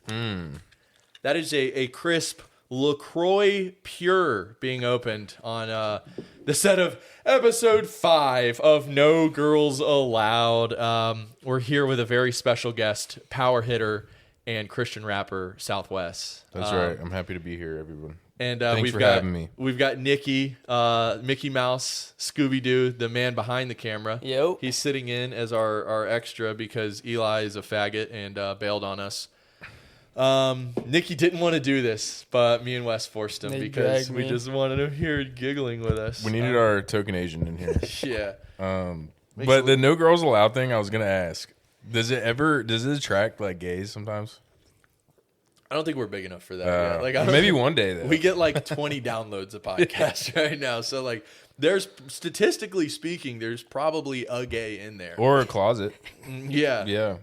That is a crisp LaCroix Pure being opened on the set of episode 5 of No Girls Allowed. We're here with a very special guest, power hitter and Christian rapper SouthWes. That's right. I'm happy to be here, everyone. And Thanks for having me. We've got Nicky, Mickey Mouse, Scooby-Doo, the man behind the camera. Yo. He's sitting in as our extra because Eli is a faggot and bailed on us. Nicky didn't want to do this, but me and Wes forced him because we just wanted him here giggling with us. We needed our token Asian in here. Yeah. But the No Girls Allowed thing, I was going to ask, does it attract like gays sometimes? I don't think we're big enough for that yet. Like, maybe one day though. We get like 20 downloads a podcast right now. So like there's statistically speaking, there's probably a gay in there. Or a closet. Yeah. Yeah.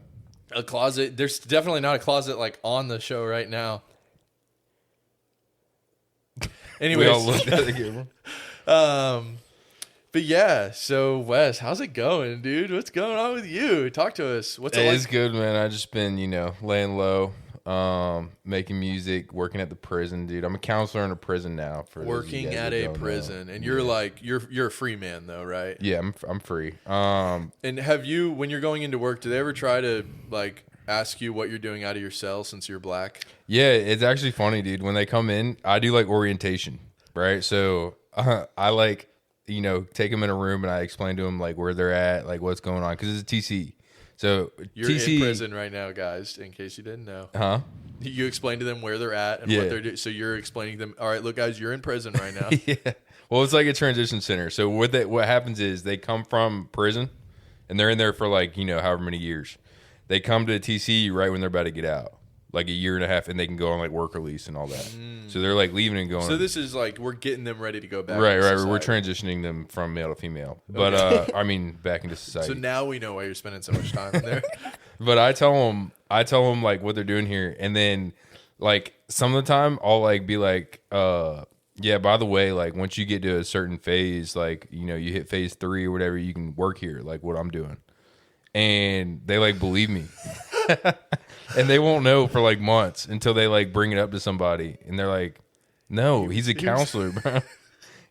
A closet. There's definitely not a closet like on the show right now. Anyways. We all looked at the camera. But yeah, so Wes, how's it going, dude? What's going on with you? Talk to us. What's it like? It's good, man. I just been, laying low, making music, working at the prison, dude. I'm a counselor in a prison now. Working at a prison, and you're like you're a free man though, right? Yeah, I'm free. And have you, when you're going into work, do they ever try to like ask you what you're doing out of your cell since you're black? Yeah, it's actually funny, dude. When they come in, I do like orientation, right? So I like, take them in a room and I explain to them like where they're at, like what's going on, because it's a TC. So you're TC, in prison right now, guys, in case you didn't know. Huh? You explain to them where they're at and what they're doing. So you're explaining to them, all right, look, guys, you're in prison right now. Yeah. Well, it's like a transition center. So what happens is they come from prison and they're in there for like, however many years. They come to TC right when they're about to get out, like a year and a half, and they can go on like work release and all that. So they're like leaving and going. So this is like we're getting them ready to go back. Right. Society. We're transitioning them from male to female, but back into society. So now we know why you're spending so much time in there. But I tell them like what they're doing here, and then like some of the time I'll like be like, yeah, by the way, like once you get to a certain phase, like you hit phase 3 or whatever, you can work here, like what I'm doing, and they like believe me. And they won't know for like months until they like bring it up to somebody and they're like, no, he's a counselor, bro.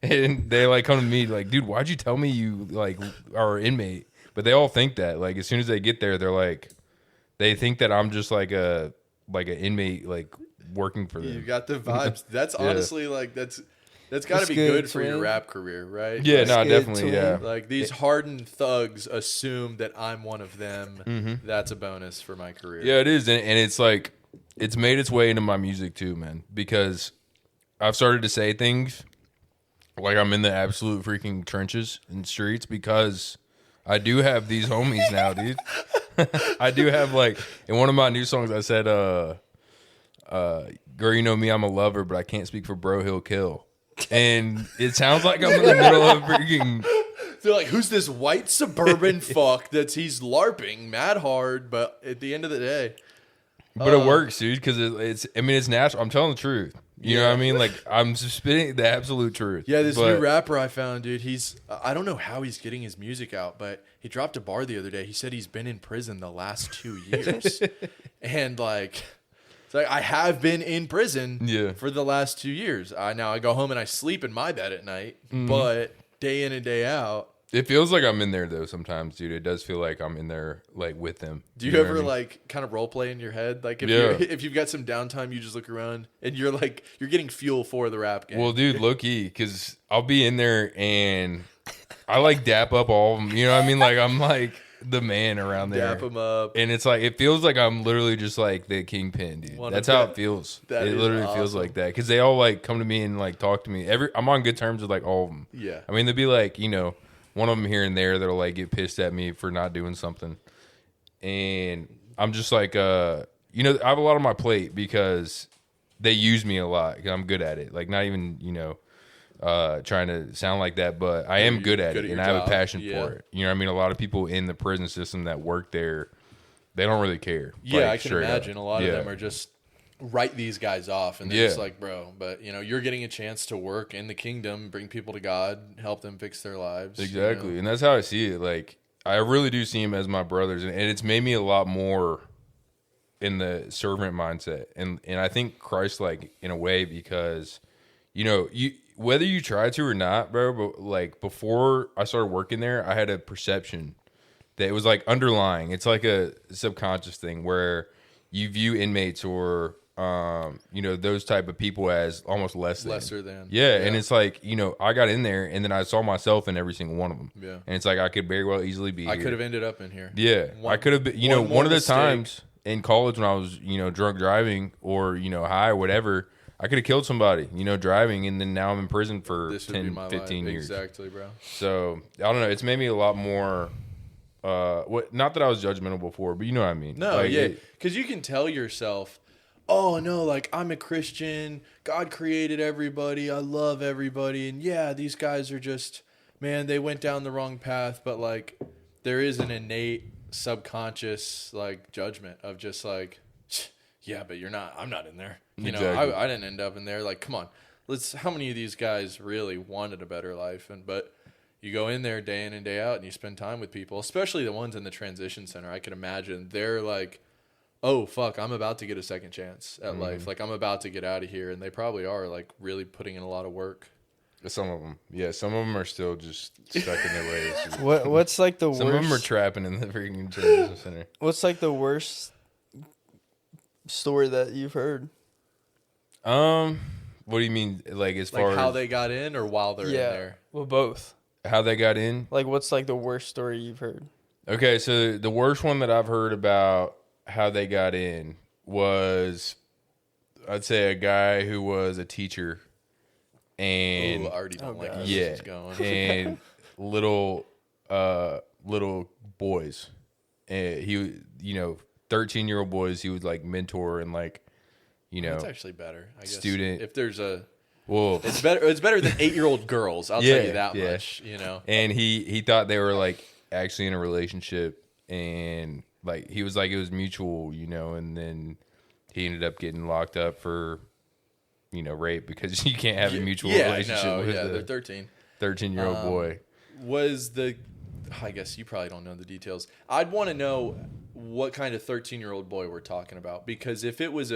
And they like come to me like, dude, why'd you tell me you like are an inmate? But they all think that like as soon as they get there, they're like, they think that I'm just like an inmate like working for them. You got the vibes. That's honestly like that's got to be good for your rap career, right? Yeah, like, no, definitely, yeah. Like these hardened thugs assume that I'm one of them. That's a bonus for my career. Yeah, it is, and it's like it's made its way into my music too, man. Because I've started to say things like I'm in the absolute freaking trenches and streets because I do have these homies now, dude. I do have like in one of my new songs I said, "Girl, you know me, I'm a lover, but I can't speak for bro, he'll kill." And it sounds like I'm in the middle of freaking. They're like, who's this white suburban fuck he's LARPing mad hard, but at the end of the day. But it works, dude, because it's natural. I'm telling the truth. You know what I mean? Like, I'm just spitting the absolute truth. Yeah, this new rapper I found, dude, I don't know how he's getting his music out, but he dropped a bar the other day. He said he's been in prison the last 2 years. And like... It's like I have been in prison for the last 2 years. Now I go home and I sleep in my bed at night, but day in and day out. It feels like I'm in there though sometimes, dude. It does feel like I'm in there like with them. Do you ever like kind of role play in your head? Like if you've got some downtime, you just look around and you're like you're getting fuel for the rap game. Well, dude, low key, because I'll be in there and I like dap up all of them. You know what I mean? Like I'm like the man around there. Dap him up. And it's like, it feels like I'm literally just like the kingpin, dude. That's how it feels. It literally feels like that. Because they all like come to me and like talk to me. I'm on good terms with like all of them. Yeah. I mean, they'll be like, one of them here and there that'll like get pissed at me for not doing something. And I'm just like, I have a lot on my plate because they use me a lot. 'Cause I'm good at it. Like not even, trying to sound like that, but I am good at it and I have a passion for it. You know what I mean? A lot of people in the prison system that work there, they don't really care. Yeah, I can imagine a lot of them are just write these guys off and they're just like, bro, but you're getting a chance to work in the kingdom, bring people to God, help them fix their lives. Exactly. And that's how I see it. Like I really do see them as my brothers and it's made me a lot more in the servant mindset, and I think Christ-like in a way, because you whether you try to or not, bro. But like before I started working there, I had a perception that it was like underlying. It's like a subconscious thing where you view inmates or those type of people as almost lesser than. Yeah, and it's like, I got in there and then I saw myself in every single one of them. Yeah. And it's like I could very well easily be I could have ended up in here. Yeah. I could have been, one of the times in college when I was, drunk driving or, high or whatever, I could have killed somebody, driving, and then now I'm in prison for 10, 15 years. Exactly, bro. So, I don't know. It's made me a lot more, not that I was judgmental before, but you know what I mean. No, like, yeah. Because you can tell yourself, oh, no, like, I'm a Christian. God created everybody. I love everybody. And, yeah, these guys are just, man, they went down the wrong path. But, like, there is an innate subconscious, like, judgment of just, like, yeah, but I'm not in there. Exactly. I didn't end up in there. Like, come on. How many of these guys really wanted a better life? But you go in there day in and day out and you spend time with people, especially the ones in the transition center. I can imagine they're like, oh, fuck, I'm about to get a second chance at life. Like, I'm about to get out of here. And they probably are, like, really putting in a lot of work. Some of them. Yeah, some of them are still just stuck in their ways. What's like the worst? Some of them are trapping in the freaking transition center. What's like the worst story that you've heard? What do you mean, like as far as how as they got in or while they're in there? Well, both. How they got in? Like, what's like the worst story you've heard? Okay, so the worst one that I've heard about how they got in was, I'd say, a guy who was a teacher, and I already don't like where this is going. And little boys, and he, 13-year-old boys, he would like mentor and like. It's actually better. I guess student. If there's well, it's better. It's better than 8-year-old girls. I'll tell you that much. And he thought they were like actually in a relationship, and like he was like it was mutual, and then he ended up getting locked up for, rape because you can't have a mutual relationship with they're 13. 13-year-old boy. I guess you probably don't know the details. I'd want to know what kind of 13-year-old boy we're talking about, because if it was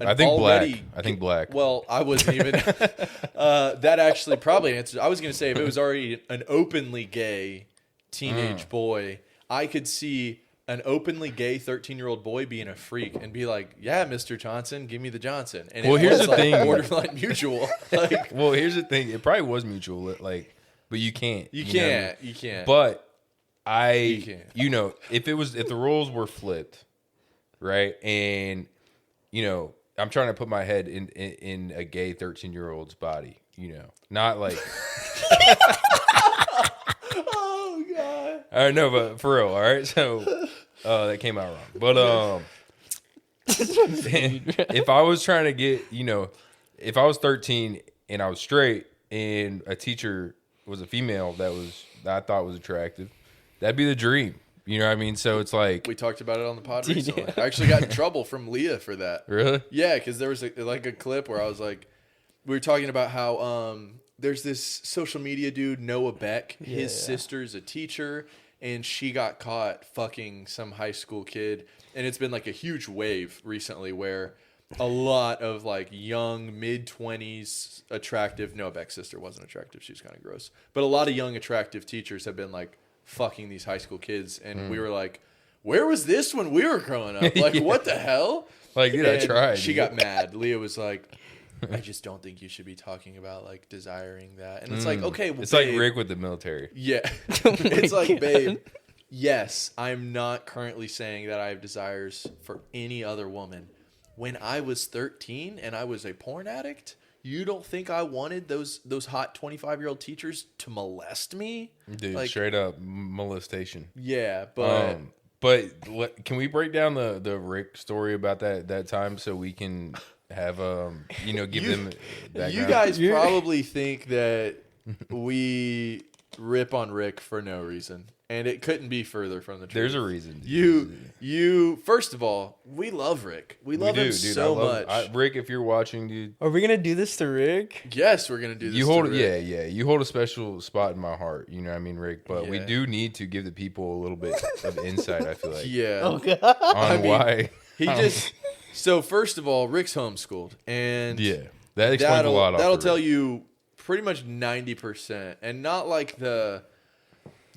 I think black. Well, I wasn't even. That actually probably answers. I was going to say if it was already an openly gay teenage boy, I could see an openly gay 13-year-old boy being a freak and be like, "Yeah, Mr. Johnson, give me the Johnson." And here's the thing: borderline mutual. Like, well, here's the thing: it probably was mutual, like, but you can't. You can't. But if the roles were flipped, right, and I'm trying to put my head in a gay 13-year-old's body, not like. Oh God! All right, no, but for real, all right. So that came out wrong, but if I was trying to get, if I was 13 and I was straight and a teacher was a female that I thought was attractive, that'd be the dream. You know what I mean? So it's like... We talked about it on the pod recently. I actually got in trouble from Leah for that. Really? Yeah, because there was a clip where I was like... We were talking about how there's this social media dude, Noah Beck. His sister's a teacher, and she got caught fucking some high school kid. And it's been like a huge wave recently where a lot of like young, mid-20s, attractive... Noah Beck's sister wasn't attractive. She was kind of gross. But a lot of young, attractive teachers have been like... fucking these high school kids, and we were like, where was this when we were growing up? Like, what the hell? Like, dude, I tried. She got mad. Leah was like, I just don't think you should be talking about like desiring that. And it's like, okay, well, it's babe, like Rick with the military. Yeah. It's like, babe, yes, I'm not currently saying that I have desires for any other woman. When I was 13 and I was a porn addict, you don't think I wanted those hot 25-year-old teachers to molest me? Dude, like, straight up molestation. Yeah, but can we break down the Rick story about that time so we can have give them background? You guys probably think that we rip on Rick for no reason. And it couldn't be further from the truth. There's a reason. You first of all, we love Rick. We love him so much. Rick, if you're watching, dude. Are we going to do this to Rick? Yes, we're going to do this to Rick. Yeah. You hold a special spot in my heart. You know what I mean, Rick? But we do need to give the people a little bit of insight, I feel like. Yeah. Oh, God. Why. He just so first of all, Rick's homeschooled, and Yeah, that explains a lot. That'll tell you pretty much 90%, and not like the,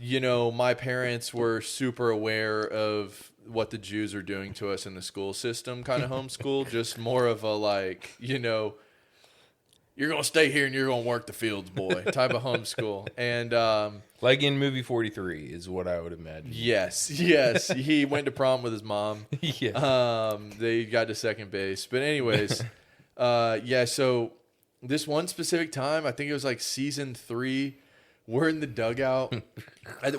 my parents were super aware of what the Jews are doing to us in the school system kind of homeschool. Just more of a like, you're gonna stay here and you're gonna work the fields, boy, type of homeschool. And like in movie 43 is what I would imagine. yes, he went to prom with his mom. Yeah. They got to second base, but anyways, so this one specific time, I think it was like season 3, we're in the dugout. I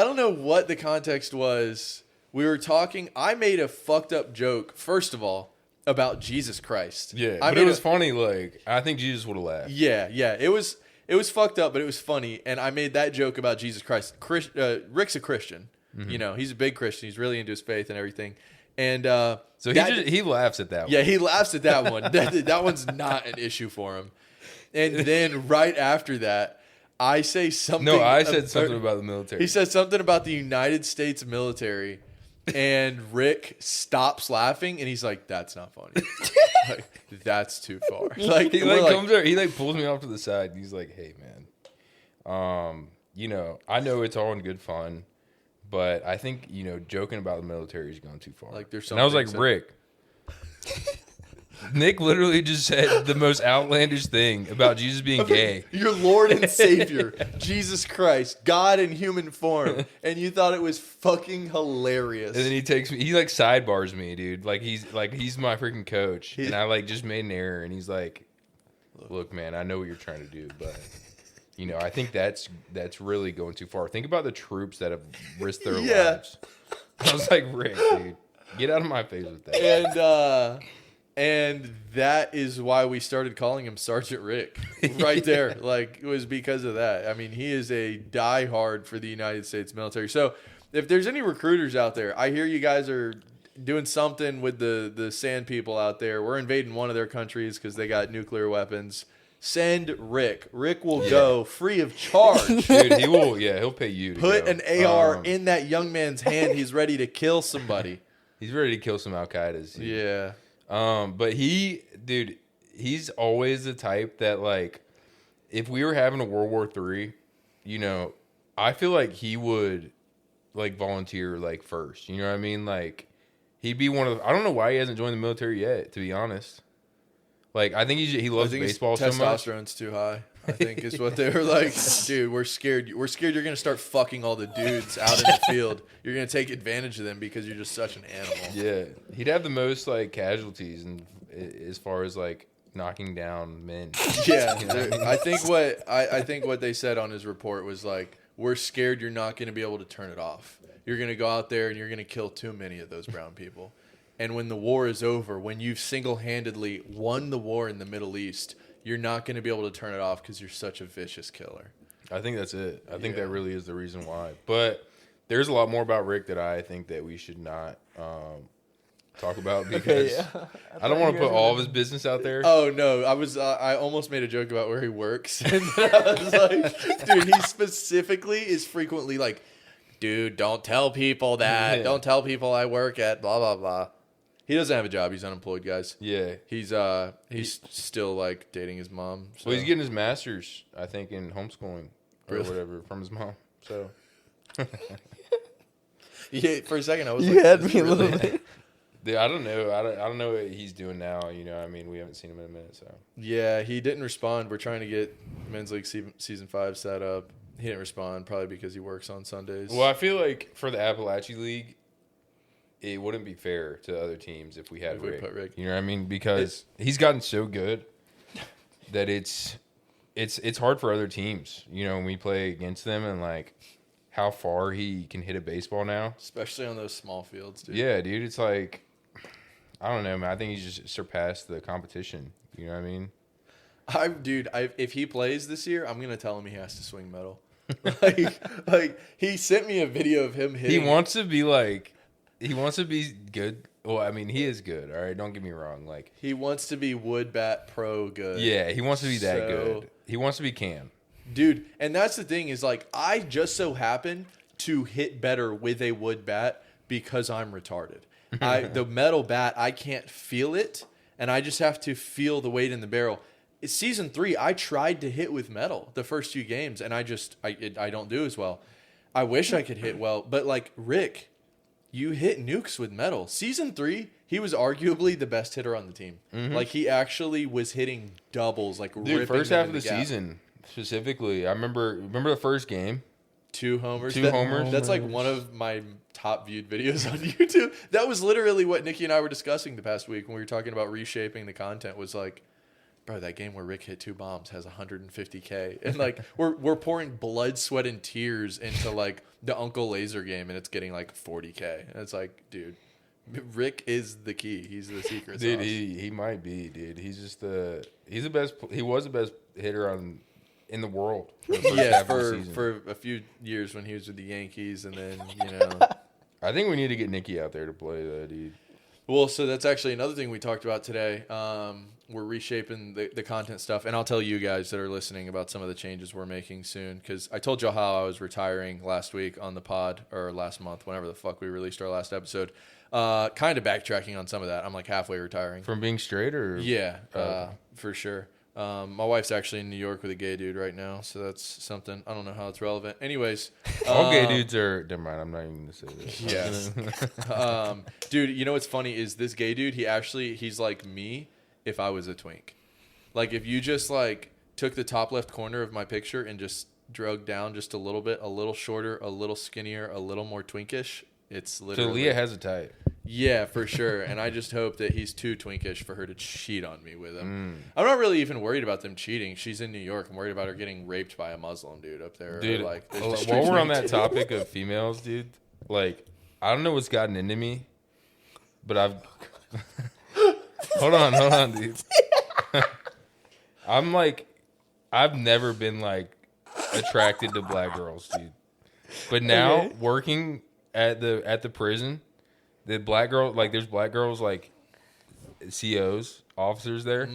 don't know what the context was. We were talking. I made a fucked up joke, first of all, about Jesus Christ. Yeah, but it was funny. Like, I think Jesus would have laughed. Yeah. It was fucked up, but it was funny. And I made that joke about Jesus Christ. Rick's a Christian. Mm-hmm. He's a big Christian. He's really into his faith and everything. And so he laughs at that one. Yeah, he laughs at that one. That one's not an issue for him. And then right after that, I say something. No, I said something about the military. He said something about the United States military, and Rick stops laughing, and he's like, "That's not funny. Like, that's too far." Like he comes there, he pulls me off to the side, and he's like, "Hey, man, I know it's all in good fun, but I think joking about the military is going too far." Like there's something. And I was like, Rick. Nick literally just said the most outlandish thing about Jesus being gay. Your Lord and Savior, Jesus Christ, God in human form, and you thought it was fucking hilarious. And then he takes me, he sidebars me, dude. He's my freaking coach, and I just made an error, and he's like, "Look, man, I know what you're trying to do, but I think that's really going too far. Think about the troops that have risked their lives." I was like, Rick, dude, get out of my face with that. And that is why we started calling him Sergeant Rick right there. It was because of that. I mean, he is a diehard for the United States military. So if there's any recruiters out there, I hear you guys are doing something with the sand people out there. We're invading one of their countries because they got nuclear weapons. Send Rick. Rick will go free of charge. Dude, he will. Yeah, he'll pay you to Put go. an AR in that young man's hand. He's ready to kill somebody. He's ready to kill some Al-Qaedas. Dude. Yeah. But he's always the type that if we were having a World War III, I feel like he would volunteer first. You know what I mean? He'd be one of I don't know why he hasn't joined the military yet, to be honest. I think he loves baseball so much. Testosterone's too high, I think is what they were like. Dude, we're scared you're going to start fucking all the dudes out in the field. You're going to take advantage of them because you're just such an animal. Yeah. He'd have the most casualties and as far as knocking down men. Yeah. I think what they said on his report was we're scared you're not going to be able to turn it off. You're going to go out there and you're going to kill too many of those brown people. And when the war is over, when you've single-handedly won the war in the Middle East, you're not going to be able to turn it off because you're such a vicious killer. I think that's it. I think that really is the reason why. But there's a lot more about Rick that I think that we should not talk about because I don't want to put all of his business out there. Oh, no. I almost made a joke about where he works. And I was like, dude, he specifically is frequently like, dude, don't tell people that. Yeah. Don't tell people I work at blah, blah, blah. He doesn't have a job. He's unemployed, guys. Yeah. He's still dating his mom. So. Well, he's getting his master's, I think, in homeschooling or whatever from his mom. So. Yeah, for a second I was you had me a little bit. Dude, I don't know. I don't know what he's doing now. I mean, we haven't seen him in a minute. So. Yeah, he didn't respond. We're trying to get Men's League Season 5 set up. He didn't respond, probably because he works on Sundays. Well, I feel like for the Appalachia League, it wouldn't be fair to other teams if we had Rick. Put Rick. You know what I mean? Because he's gotten so good that it's hard for other teams. When we play against them and how far he can hit a baseball now, especially on those small fields, dude. Yeah, dude. It's I don't know, man. I think he's just surpassed the competition. You know what I mean? If he plays this year, I'm gonna tell him he has to swing metal. He sent me a video of him hitting. He wants to be good. Well, I mean, he is good. All right, don't get me wrong. He wants to be wood bat pro good. Yeah, he wants to be that good. He wants to be Cam, dude. And that's the thing is I just so happen to hit better with a wood bat because I'm retarded. The metal bat, I can't feel it, and I just have to feel the weight in the barrel. Season 3, I tried to hit with metal the first few games, and I don't do as well. I wish I could hit well, but like Rick, you hit nukes with metal. Season 3, he was arguably the best hitter on the team. Like he actually was hitting doubles, like dude. First half of the season specifically, I remember the first game. 2 homers. Two homers. That's like one of my top viewed videos on YouTube. That was literally what Nicky and I were discussing the past week when we were talking about reshaping the content. Was like, bro, that game where Rick hit 2 bombs has 150K, and like we're pouring blood, sweat, and tears into like the Uncle Laser game, and it's getting like 40K. And it's like, dude, Rick is the key. He's the secret Dude, sauce. he might be, dude. He's the best. He was the best hitter in the world. For a few years when he was with the Yankees, and then I think we need to get Nicky out there to play that, dude. Well, so that's actually another thing we talked about today. We're reshaping the content stuff, and I'll tell you guys that are listening about some of the changes we're making soon, because I told y'all how I was retiring last week on the pod, or last month, whenever the fuck we released our last episode. Kind of backtracking on some of that. I'm like halfway retiring. From being straight, or? Yeah, for sure. My wife's actually in New York with a gay dude right now, so that's something. I don't know how it's relevant. Anyways. All gay dudes are... Never mind, I'm not even going to say this. Yes. Dude, you know what's funny is this gay dude, he's like me if I was a twink. Like, if you just, like, took the top left corner of my picture and just drug down just a little bit, a little shorter, a little skinnier, a little more twinkish, it's literally... So Leah has a type. Yeah, for sure. And I just hope that he's too twinkish for her to cheat on me with him. I'm not really even worried about them cheating. She's in New York. I'm worried about her getting raped by a Muslim dude up there. Dude, like, while we're on that topic of females, dude, like, I don't know what's gotten into me, but I've... hold on, dude. I'm like, I've never been, like, attracted to black girls, dude. But now, working at the prison... The black girl, like, there's black girls, like, COs, officers there.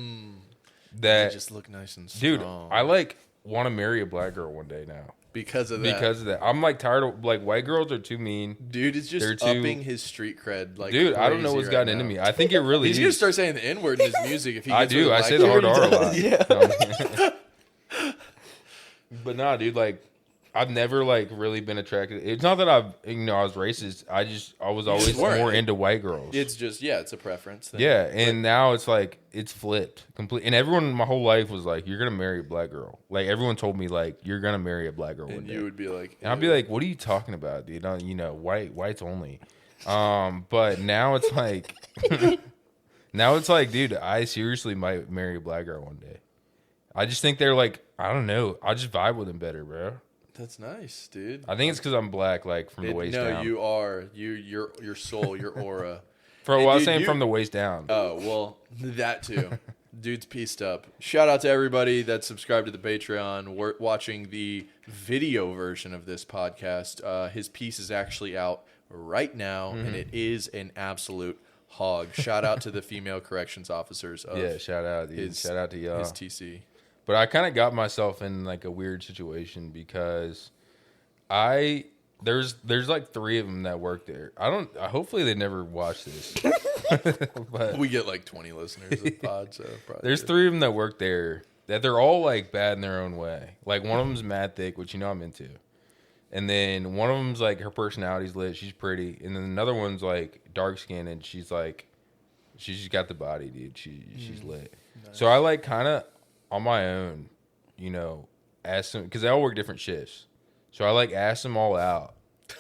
That they just look nice and strong. Dude, I, like, want to marry a black girl one day now. Because of that. I'm, like, tired of, like, white girls are too mean. Dude, it's just upping his street cred. Like, dude, I don't know what's gotten into me. I think it really He's going to start saying the N-word in his music if he gets I do. I say the hard R a lot. Yeah. But nah, dude, like, I've never, like, really been attracted. It's not that I was racist. I was always more into white girls. It's just, it's a preference thing. Yeah, and now it's like, it's flipped completely. And everyone my whole life was like, you're going to marry a black girl. Like, everyone told me, like, you're going to marry a black girl one day. And you would be like... And I'd be like, what are you talking about, dude? Whites only. But now it's like... now it's like, dude, I seriously might marry a black girl one day. I just think they're like, I don't know. I just vibe with them better, bro. That's nice, dude. I think it's because I'm black, like, from the waist down. No, you are. Your soul, your aura. I was saying from the waist down. Oh, well, that too. Dude's pieced up. Shout out to everybody that's subscribed to the Patreon. We're watching the video version of this podcast. His piece is actually out right now, and it is an absolute hog. Shout out to the female corrections officers. Shout out, dude. Shout out to y'all. His TC. But I kind of got myself in, like, a weird situation because there's like 3 of them that work there. Hopefully they never watch this. But we get like 20 listeners of the pod, so probably there's 3 of them that work there that they're all, like, bad in their own way. Like, one of them's mad thick, which I'm into. And then one of them's, like, her personality's lit. She's pretty. And then another one's, like, dark skinned and she's just got the body, dude. She's lit. Nice. So I, like, kind of on my own, ask them, because they all work different shifts. So I, like, asked them all out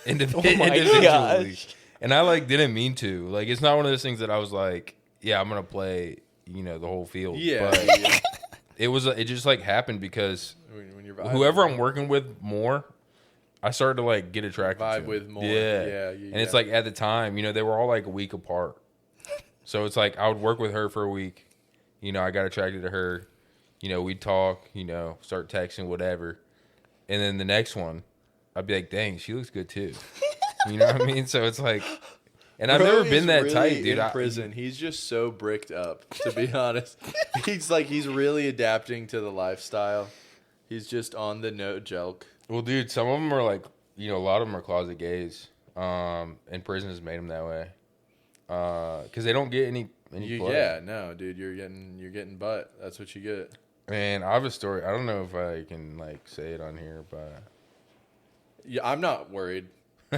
individually. Gosh. And I, like, didn't mean to. Like, it's not one of those things that I was like, yeah, I'm going to play, the whole field. Yeah. But it just, like, happened because when you're whoever I'm working with more, I started to, like, get attracted to. Vibe with more. Yeah. And it's, like, at the time, they were all, like, a week apart. So it's, like, I would work with her for a week. I got attracted to her. We'd talk, start texting, whatever. And then the next one, I'd be like, dang, she looks good too. You know what I mean? So it's like, and I've never been that really tight, dude. In prison, he's just so bricked up, to be honest. He's really adapting to the lifestyle. He's just on the no joke. Well, dude, some of them are like, a lot of them are closet gays. And prison has made them that way. because they don't get any play. Yeah, no, dude, you're getting butt. That's what you get. And I have a story. I don't know if I can like say it on here, but Yeah, I'm not worried.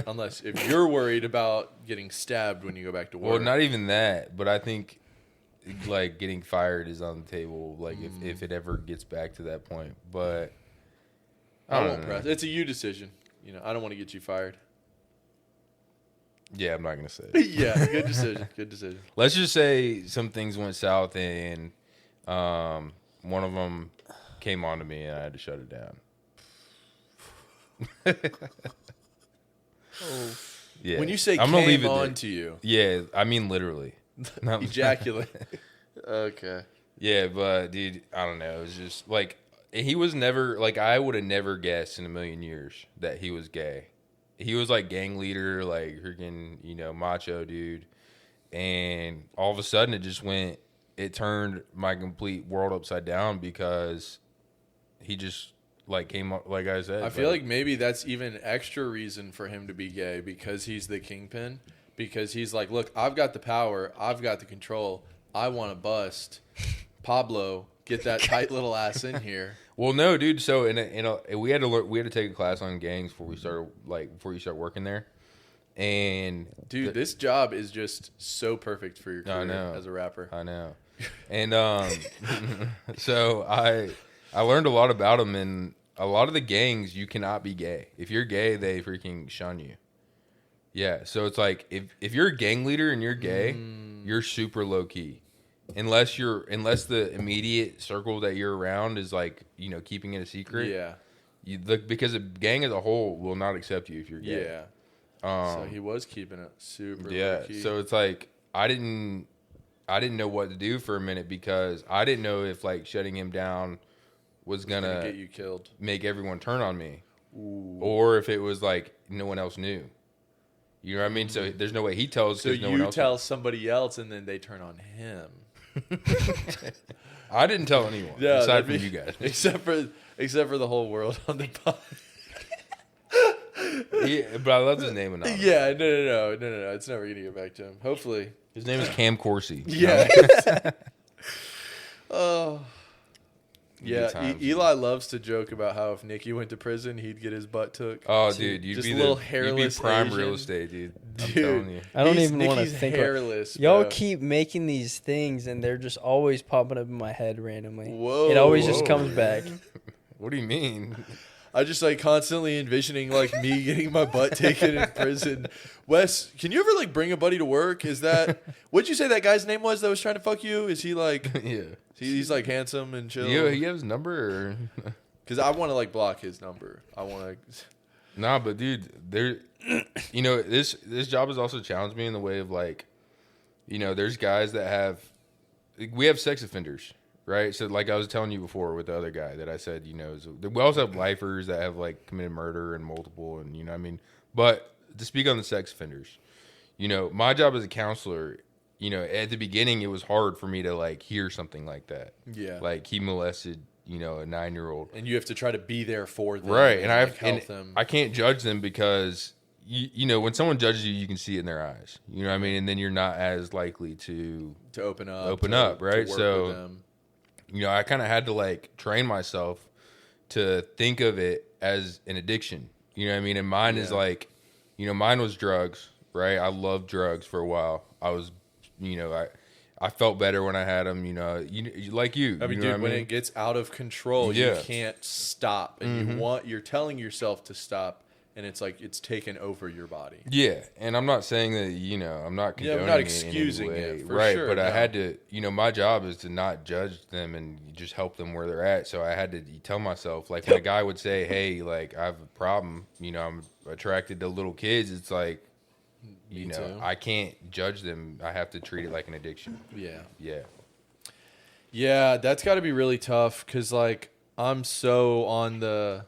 Unless if you're worried about getting stabbed when you go back to work. well, not even that. But I think like getting fired is on the table. Like if it ever gets back to that point, but I don't won't know. press. It's a you decision. You know, I don't want to get you fired. Yeah, I'm not gonna say it. Yeah, good decision. Good decision. Let's just say some things went south, and one of them came on to me, and I had to shut it down. Oh, Yeah. When you say I'm gonna came leave it on there. to you, Yeah, I mean literally. Not- ejaculate. Okay. Yeah, but dude, I don't know. It was just like he was never like I would have never guessed in a million years that he was gay. He was like gang leader, like freaking, macho dude. And all of a sudden it turned my complete world upside down because he just like came up, like I said. I feel like maybe that's even extra reason for him to be gay because he's the kingpin. Because he's like, look, I've got the power, I've got the control. I want to bust Pablo. Get that tight little ass in here. Well, no, dude. So we had to take a class on gangs before you start working there. And Dude, this job is just so perfect for your I career know. as a rapper. I know. And so I learned a lot about them, and a lot of the gangs you cannot be gay. If you're gay, they freaking shun you. Yeah, so it's like if you're a gang leader and you're gay, you're super low key. Unless the immediate circle that you're around is like, keeping it a secret. Yeah. Because a gang as a whole will not accept you if you're gay. Yeah. So he was keeping it super low key. So it's like I didn't know what to do for a minute because I didn't know if like shutting him down was gonna get you killed, make everyone turn on me. Ooh. Or if it was like no one else knew. You know what I mean? So there's no way he tells. So no one you else tell somebody else and then they turn on him. I didn't tell anyone aside from you guys. Except for the whole world on the pod. Yeah, but I love his name enough. Yeah, no. It's never gonna get back to him. Hopefully. His name is Cam Corsi. Yeah. Oh. Yeah, times, Eli loves to joke about how if Nicky went to prison, he'd get his butt took. Oh, dude, you'd just be a little you'd hairless be prime Asian. real estate, dude. I'm Dude. telling you. I don't even want to Nicky's think. hairless. Y'all bro. keep making these things, and they're just always popping up in my head randomly. Whoa. It always just Whoa. comes back. What do you mean? I just like constantly envisioning like me getting my butt taken in prison. Wes, can you ever like bring a buddy to work? Is that what'd you say that guy's name was that was trying to fuck you? Is he like Yeah. he's like handsome and chill? You have his number? Or? Because I want to like block his number. I want to. Nah, but dude, this job has also challenged me in the way of like, there's guys that we have sex offenders, right? So like I was telling you before with the other guy that I said, we also have lifers that have like committed murder and multiple, and you know what I mean. But to speak on the sex offenders, my job as a counselor, at the beginning it was hard for me to like hear something like that. Yeah. Like he molested, a 9-year-old. And you have to try to be there for them, Right, and help them. I can't judge them because when someone judges you, you can see it in their eyes. You know what I mean, and then you're not as likely to open up, right? to work So, with them. I kind of had to like train myself to think of it as an addiction. You know what I mean? And mine is like, mine was drugs, right? I loved drugs for a while. I was, I felt better when I had them. Like you. I mean, dude, when it gets out of control, you can't stop, and you're telling yourself to stop, and it's like it's taken over your body. Yeah, and I'm not saying that I'm not condoning I'm not it excusing in any way, it, for right? sure, But I no. had to, my job is to not judge them and just help them where they're at. So I had to tell myself, like when a guy would say, "Hey, like I have a problem," I'm attracted to little kids. It's like, Me too. I can't judge them. I have to treat it like an addiction. Yeah. Yeah. Yeah, that's got to be really tough because, like, I'm so on the,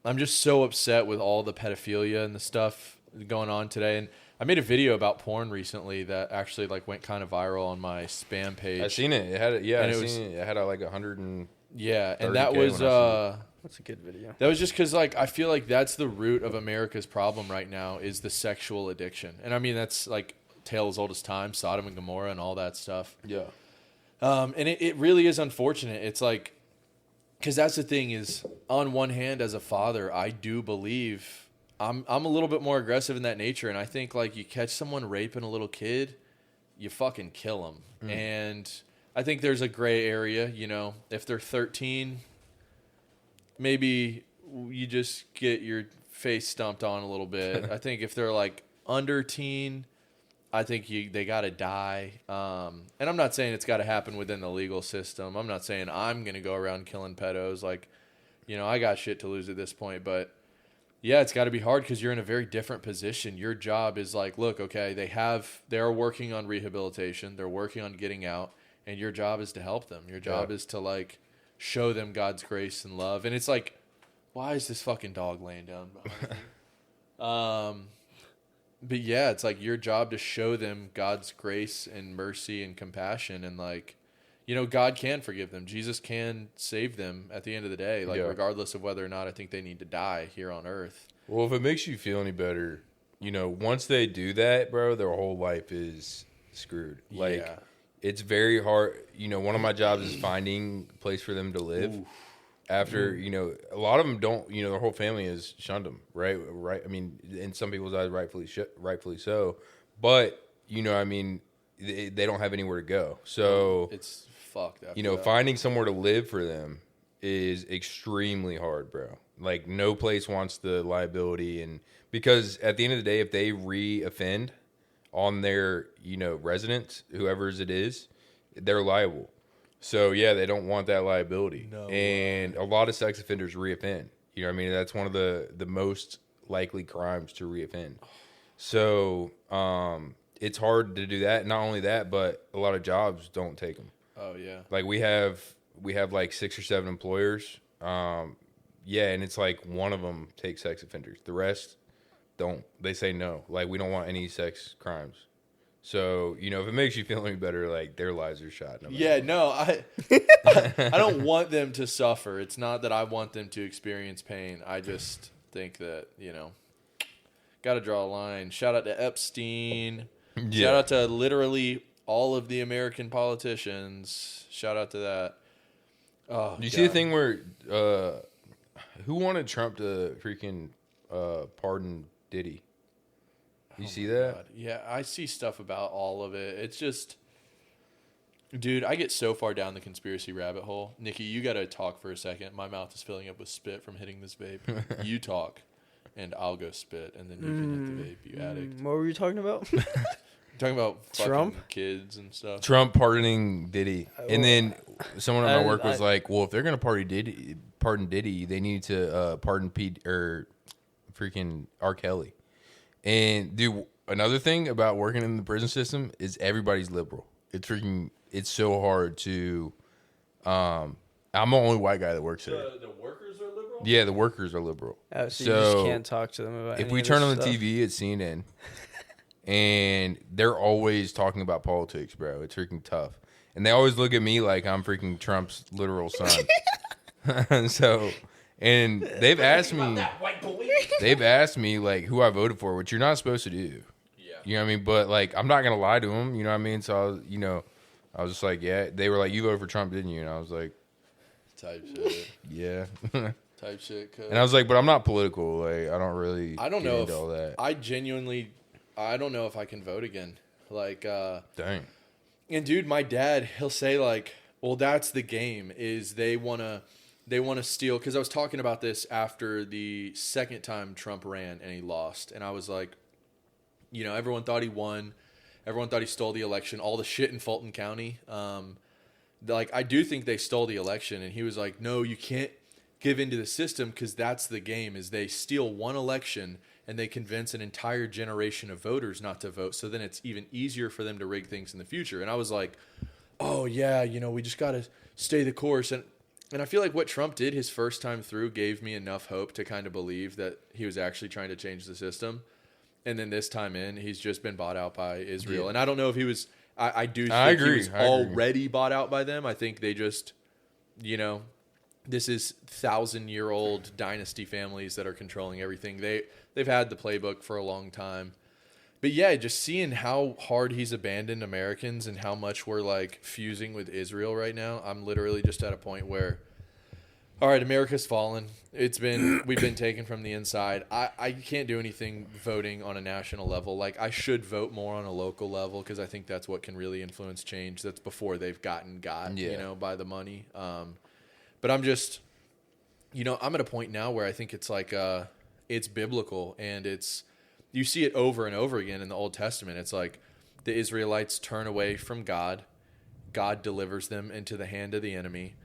I'm just so upset with all the pedophilia and the stuff going on today. And I made a video about porn recently that actually, like, went kind of viral on my spam page. I seen it. It had it. Yeah, And I it was- seen it. It had like 100 and Yeah, and 30K that was, when I seen That's a good video. that was just because, like, I feel like that's the root of America's problem right now is the sexual addiction. And I mean, that's, like, tale as old as time, Sodom and Gomorrah and all that stuff. Yeah. And it really is unfortunate. It's like, because that's the thing is, on one hand, as a father, I do believe I'm a little bit more aggressive in that nature. And I think, like, you catch someone raping a little kid, you fucking kill them. And I think there's a gray area, you know, if they're 13, maybe you just get your face stomped on a little bit. I think if they're like under teen, I think they got to die. And I'm not saying it's got to happen within the legal system. I'm not saying I'm going to go around killing pedos. Like, you know, I got shit to lose at this point. But, yeah, it's got to be hard because you're in a very different position. Your job is like, look, okay, they're working on rehabilitation. They're working on getting out. And your job is to help them. Your job is to, like, show them God's grace and love. And it's like, why is this fucking dog laying down behind me? But yeah, it's like your job to show them God's grace and mercy and compassion. And, like, you know, God can forgive them. Jesus can save them at the end of the day, like, regardless of whether or not I think they need to die here on earth. Well, if it makes you feel any better, you know, once they do that, bro, their whole life is screwed. Like, it's very hard. You know, one of my jobs is finding a place for them to live. Ooh. After, you know, a lot of them don't, you know, their whole family has shunned them, right? I mean, in some people's eyes, rightfully so. But, you know, I mean, they don't have anywhere to go. So it's fucked up. You know, finding somewhere to live for them is extremely hard, bro. Like, no place wants the liability. And because at the end of the day, if they re-offend on their, you know, residents, whoever's it is, they're liable. So, yeah, they don't want that liability. No. And a lot of sex offenders reoffend. You know what I mean? That's one of the most likely crimes to reoffend. So, it's hard to do that. Not only that, but a lot of jobs don't take them. Oh, yeah. Like, we have like 6 or 7 employers. And it's like one of them takes sex offenders. The rest don't. They say no. Like, we don't want any sex crimes. So, you know, if it makes you feel any better, like, their lives are shot. I don't want them to suffer. It's not that I want them to experience pain. I just think that, you know, got to draw a line. Shout out to Epstein. Yeah. Shout out to literally all of the American politicians. Shout out to that. Oh, you see the thing where who wanted Trump to freaking pardon Diddy? You see that? God. Yeah, I see stuff about all of it. It's just, dude, I get so far down the conspiracy rabbit hole. Nicky, you got to talk for a second. My mouth is filling up with spit from hitting this vape. You talk, and I'll go spit, and then you can hit the vape, you addict. What were you talking about? Talking about Trump kids and stuff. Trump pardoning Diddy. And then someone at my work was like, well, if they're going to pardon Diddy, they need to pardon Pete or freaking R. Kelly. And dude, another thing about working in the prison system is everybody's liberal. It's so hard to I'm the only white guy that works there. The workers are liberal? Yeah, the workers are liberal. So you just can't talk to them about if we turn on the TV at CNN and they're always talking about politics, bro, it's freaking tough. And they always look at me like I'm freaking Trump's literal son. So, and they've asked me like who I voted for, which you're not supposed to do. Yeah. You know what I mean? But like, I'm not going to lie to them. You know what I mean? So, I was just like, yeah. They were like, you voted for Trump, didn't you? And I was like, type shit. Yeah. Type shit. And I was like, but I'm not political. Like, I don't know if all that. I don't know if I can vote again. Like, dang. And dude, my dad, he'll say like, well, that's the game, is they want to steal. Because I was talking about this after the second time Trump ran and he lost. And I was like, everyone thought he won. Everyone thought he stole the election. All the shit in Fulton County. Like, I do think they stole the election. And he was like, no, you can't give into the system because that's the game, is they steal one election and they convince an entire generation of voters not to vote. So then it's even easier for them to rig things in the future. And I was like, oh, yeah, we just got to stay the course. And I feel like what Trump did his first time through gave me enough hope to kind of believe that he was actually trying to change the system. And then this time in, he's just been bought out by Israel. Yeah. And I don't know if he was – I do think he was already bought out by them. I think they just, this is 1,000-year-old dynasty families that are controlling everything. They've had the playbook for a long time. But yeah, just seeing how hard he's abandoned Americans and how much we're like fusing with Israel right now, I'm literally just at a point where, all right, America's fallen. We've been taken from the inside. I can't do anything voting on a national level. Like, I should vote more on a local level because I think that's what can really influence change. That's before they've got, by the money. But I'm just, I'm at a point now where I think it's like, it's biblical, and you see it over and over again in the Old Testament. It's like the Israelites turn away from God. God delivers them into the hand of the enemy.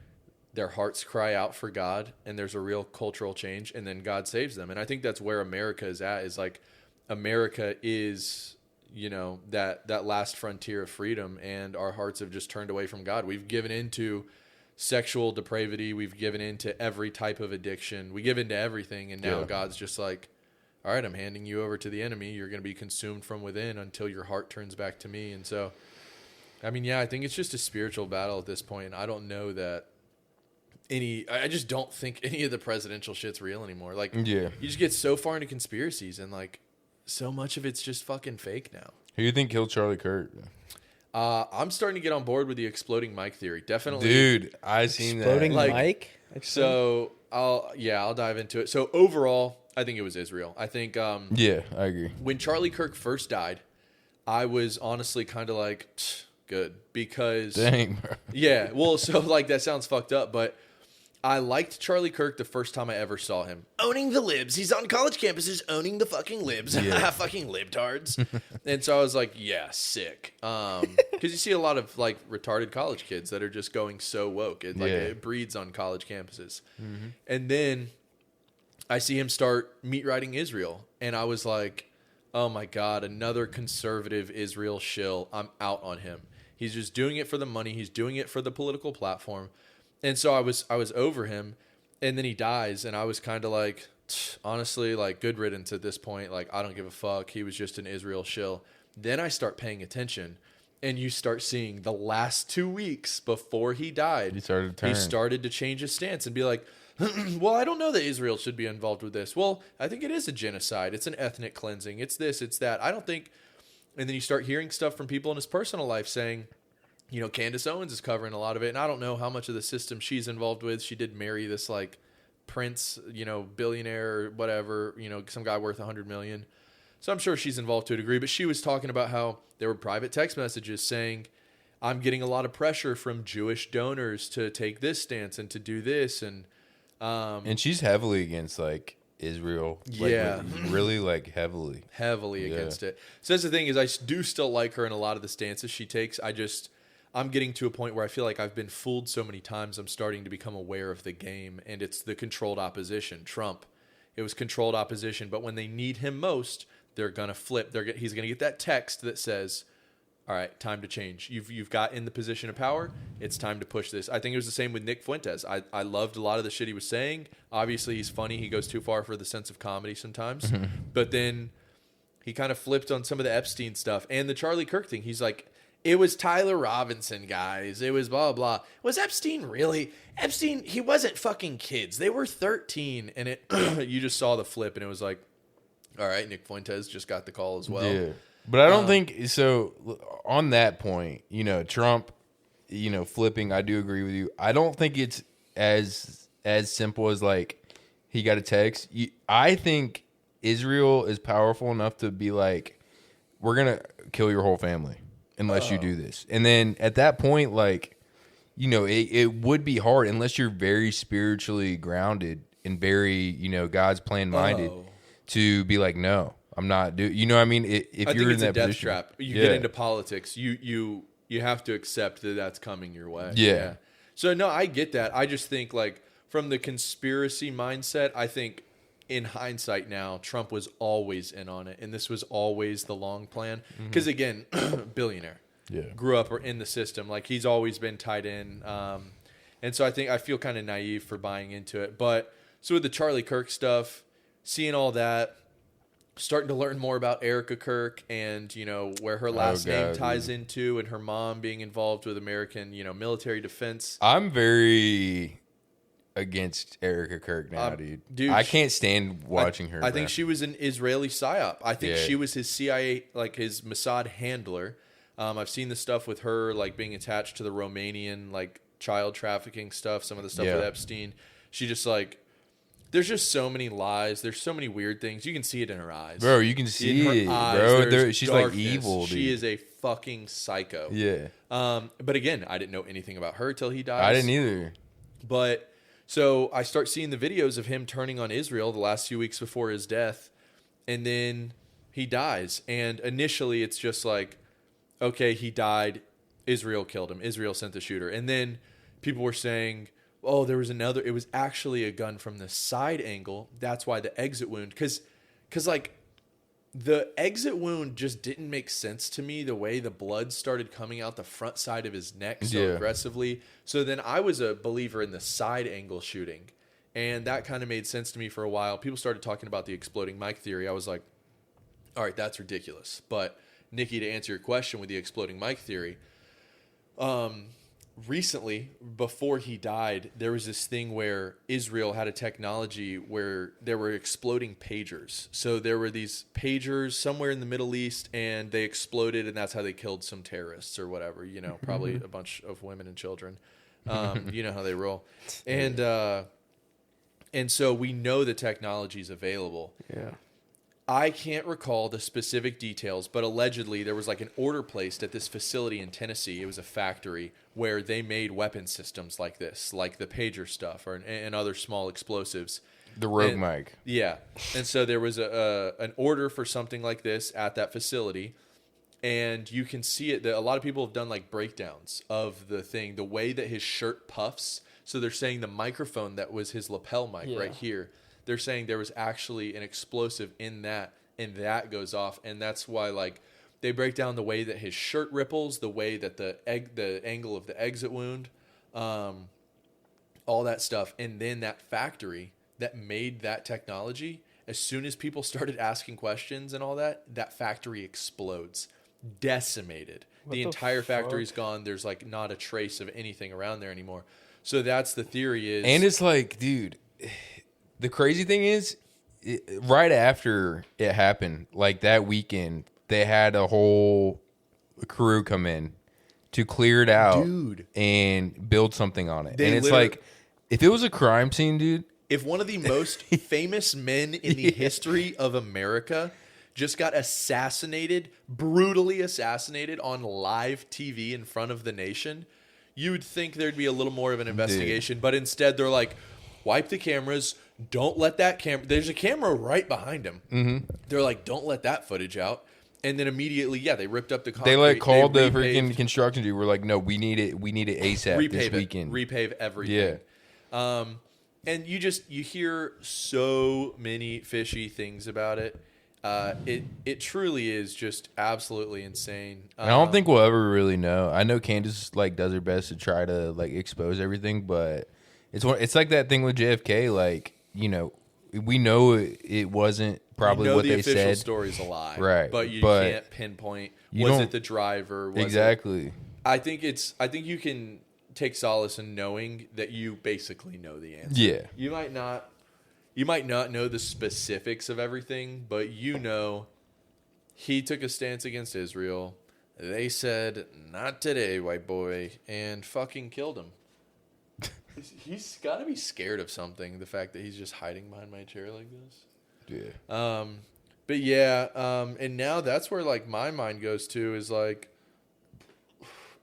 Their hearts cry out for God, and there's a real cultural change, and then God saves them. And I think that's where America is at, is like America is, that last frontier of freedom, and our hearts have just turned away from God. We've given into sexual depravity. We've given into every type of addiction. We give into everything, and now God's just like, all right, I'm handing you over to the enemy. You're going to be consumed from within until your heart turns back to me. And so, I mean, I think it's just a spiritual battle at this point, and I don't know that I just don't think any of the presidential shit's real anymore. Like, you just get so far into conspiracies, and like so much of it's just fucking fake now. Who do you think killed Charlie Kirk? I'm starting to get on board with the exploding mic theory. Definitely, dude. I seen exploding that. mic. So I'll dive into it. So overall, I think it was Israel. I think I agree. When Charlie Kirk first died, I was honestly kind of like, good, because dang, bro. Yeah, well, so like that sounds fucked up, but I liked Charlie Kirk the first time I ever saw him. Owning the libs. He's on college campuses owning the fucking libs. Yeah. Fucking libtards. And so I was like, yeah, sick. Because you see a lot of like retarded college kids that are just going so woke. It breeds on college campuses. Mm-hmm. And then I see him start meat riding Israel. And I was like, oh my God, another conservative Israel shill. I'm out on him. He's just doing it for the money. He's doing it for the political platform. And so I was over him, and then he dies, and I was kind of like, honestly, like, good riddance at this point. Like, I don't give a fuck. He was just an Israel shill. Then I start paying attention, and you start seeing the last 2 weeks before he died, He started to change his stance and be like, well, I don't know that Israel should be involved with this. Well, I think it is a genocide. It's an ethnic cleansing. It's this, it's that. I don't think. And then you start hearing stuff from people in his personal life saying, Candace Owens is covering a lot of it, and I don't know how much of the system she's involved with. She did marry this like prince, billionaire or whatever, some guy worth $100 million. So I'm sure she's involved to a degree, but she was talking about how there were private text messages saying, I'm getting a lot of pressure from Jewish donors to take this stance and to do this. And she's heavily against like Israel. Like, really like heavily against it. So that's the thing, is I do still like her in a lot of the stances she takes. I'm getting to a point where I feel like I've been fooled so many times. I'm starting to become aware of the game, and it's the controlled opposition. Trump, it was controlled opposition, but when they need him most, they're gonna flip. He's gonna get that text that says, "All right, time to change. You've got in the position of power. It's time to push this." I think it was the same with Nick Fuentes. I loved a lot of the shit he was saying. Obviously, he's funny. He goes too far for the sense of comedy sometimes, but then he kind of flipped on some of the Epstein stuff and the Charlie Kirk thing. He's like, it was Tyler Robinson, guys. It was blah, blah. Was Epstein really? Epstein, he wasn't fucking kids. They were 13. And you just saw the flip, and it was like, all right, Nick Fuentes just got the call as well. Yeah. But I don't think, so on that point, Trump, flipping, I do agree with you. I don't think it's as simple as like he got a text. I think Israel is powerful enough to be like, we're going to kill your whole family unless you do this. And then at that point, like, it would be hard unless you're very spiritually grounded and very, God's plan minded to be like, no, I'm not doing, what I mean? If you're in that death position, trap. You get into politics, you have to accept that that's coming your way. Yeah. So no, I get that. I just think like from the conspiracy mindset, I think in hindsight now, Trump was always in on it, and this was always the long plan. Because again, billionaire, grew up in the system, like he's always been tied in, and so I feel kind of naive for buying into it. But so with the Charlie Kirk stuff, seeing all that, starting to learn more about Erica Kirk and where her last name ties into, and her mom being involved with American military defense. I'm very against Erica Kirk now, dude. Dude, I can't stand watching her. I think she was an Israeli psyop. I think Yeah. she was his CIA, like his Mossad handler. I've seen the stuff with her, like being attached to the Romanian, like child trafficking stuff. Some of the stuff Yeah. with Epstein. She just like, there's just so many lies. There's so many weird things. You can see it in her eyes, Bro, you can see in her it, eyes, bro. there's She's darkness. like evil, dude. She is a fucking psycho. Yeah. But again, I didn't know anything about her till he died. I didn't either. But so I start seeing the videos of him turning on Israel the last few weeks before his death, and then he dies. And initially, it's just like, okay, he died. Israel killed him. Israel sent the shooter. And then people were saying, oh, there was another. It was actually a gun from the side angle. That's why the exit wound. Because like, the exit wound just didn't make sense to me, the way the blood started coming out the front side of his neck so aggressively. So then I was a believer in the side angle shooting. And that kind of made sense to me for a while. People started talking about the exploding mic theory. I was like, all right, that's ridiculous. But Nicky, to answer your question with the exploding mic theory, recently, before he died, there was this thing where Israel had a technology where there were exploding pagers. So there were these pagers somewhere in the Middle East, and they exploded, and that's how they killed some terrorists or whatever, you know, probably a bunch of women and children. You know how they roll. And so we know the technology is available. Yeah. I can't recall the specific details, but allegedly there was like an order placed at this facility in Tennessee. It was a factory where they made weapon systems like this, like the pager stuff and other small explosives. The Rogue mic. Yeah. And so there was an order for something like this at that facility. And you can see it. A lot of people have done like breakdowns of the thing, the way that his shirt puffs. So they're saying the microphone that was his lapel mic right here, they're saying there was actually an explosive in that, and that goes off. And that's why, like, they break down the way that his shirt ripples, the way that the angle of the exit wound, all that stuff. And then that factory that made that technology, as soon as people started asking questions and all that, that factory explodes, decimated. The entire factory's gone. There's like not a trace of anything around there anymore. So that's the theory is. And it's like, dude, the crazy thing is, right after it happened, like that weekend, they had a whole crew come in to clear it out, dude, and build something on it. They And it's like, if it was a crime scene, dude. If one of the most famous men in the history of America just got assassinated, brutally assassinated on live TV in front of the nation, you would think there'd be a little more of an investigation. Dude. But instead, they're like, wipe the cameras. Don't let that camera. There's a camera right behind him. Mm-hmm. They're like, don't let that footage out. And then immediately, they ripped up the concrete. They like called the freaking construction dude. We're like, no, we need it. We need it ASAP this weekend. Repave everything. Yeah. And you hear so many fishy things about it. It truly is just absolutely insane. I don't think we'll ever really know. I know Candace like does her best to try to like expose everything, but it's like that thing with JFK. Like, you know, we know it wasn't probably what they said. The official story's a lie, right? But you can't pinpoint. Was it the driver? Exactly. I think you can take solace in knowing that you basically know the answer. Yeah. You might not know the specifics of everything, but you know he took a stance against Israel. They said, not today, white boy, and fucking killed him. He's got to be scared of something, the fact that he's just hiding behind my chair like this. Yeah. But yeah, and now that's where like my mind goes to is like,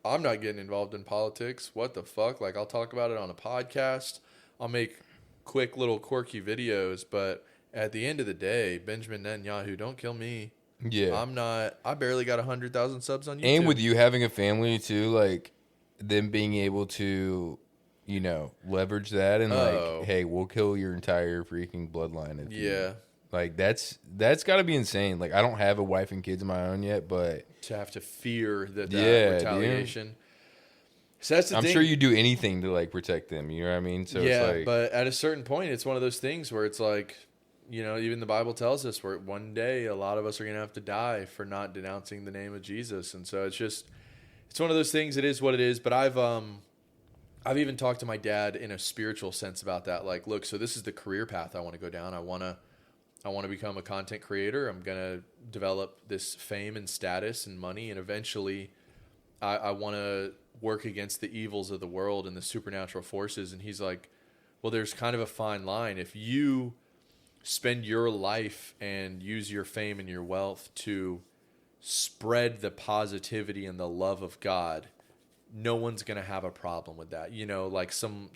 I'm not getting involved in politics. What the fuck? Like, I'll talk about it on a podcast. I'll make quick little quirky videos, but at the end of the day, Benjamin Netanyahu, don't kill me. Yeah. I barely got 100,000 subs on YouTube. And with you having a family too, like them being able to, you know, leverage that and like, hey, we'll kill your entire freaking bloodline. Like that's got to be insane. Like, I don't have a wife and kids of my own yet, but to have to fear that retaliation. Dude. So that's the thing. I'm sure you do anything to like protect them. You know what I mean? So yeah, it's like, but at a certain point, it's one of those things where it's like, you know, even the Bible tells us where one day a lot of us are going to have to die for not denouncing the name of Jesus. And so it's one of those things. It is what it is. But I've even talked to my dad in a spiritual sense about that. Like, look, so this is the career path I want to go down. I want to become a content creator. I'm going to develop this fame and status and money. And eventually I want to work against the evils of the world and the supernatural forces. And he's like, well, there's kind of a fine line. If you spend your life and use your fame and your wealth to spread the positivity and the love of God, no one's going to have a problem with that. You know, like some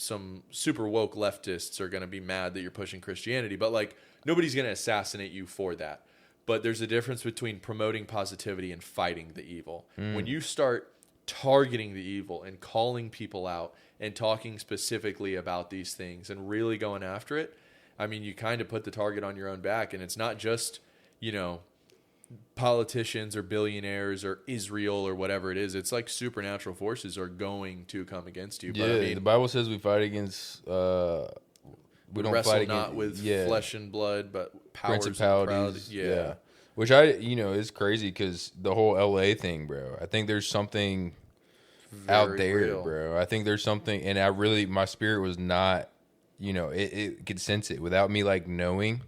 super woke leftists are going to be mad that you're pushing Christianity, but like nobody's going to assassinate you for that. But there's a difference between promoting positivity and fighting the evil. When you start targeting the evil and calling people out and talking specifically about these things and really going after it, I mean, you kind of put the target on your own back. And it's not just, you know, politicians or billionaires or Israel or whatever it is. It's like supernatural forces are going to come against you. Yeah, but I mean, the Bible says we fight against we don't wrestle fight against, not with flesh and blood, but powers principalities. and yeah. Which is crazy because the whole LA thing, bro. I think there's something out there, real. bro. I think there's something, and my spirit was not, it could sense it without me like knowing.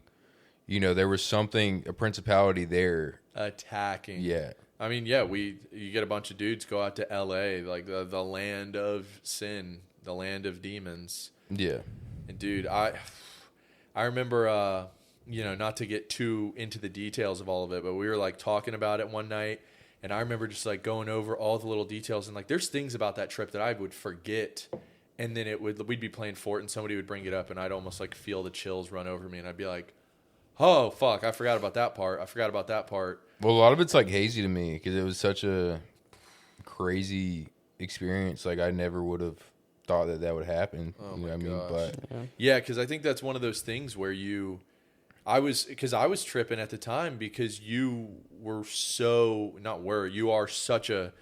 There was something, a principality there Attacking. Yeah. I mean, yeah, you get a bunch of dudes go out to LA, like the land of sin, the land of demons. Yeah. And dude, I remember, not to get too into the details of all of it, but we were like talking about it one night, and I remember just like going over all the little details, and like there's things about that trip that I would forget, and then we'd be playing Fort, and somebody would bring it up, and I'd almost like feel the chills run over me, and I'd be like, oh fuck, I forgot about that part. Well, a lot of it's like hazy to me because it was such a crazy experience. Like I never would have thought that would happen. Oh you know my what I mean? gosh. But Yeah, because I think that's one of those things where I was tripping at the time because you are such a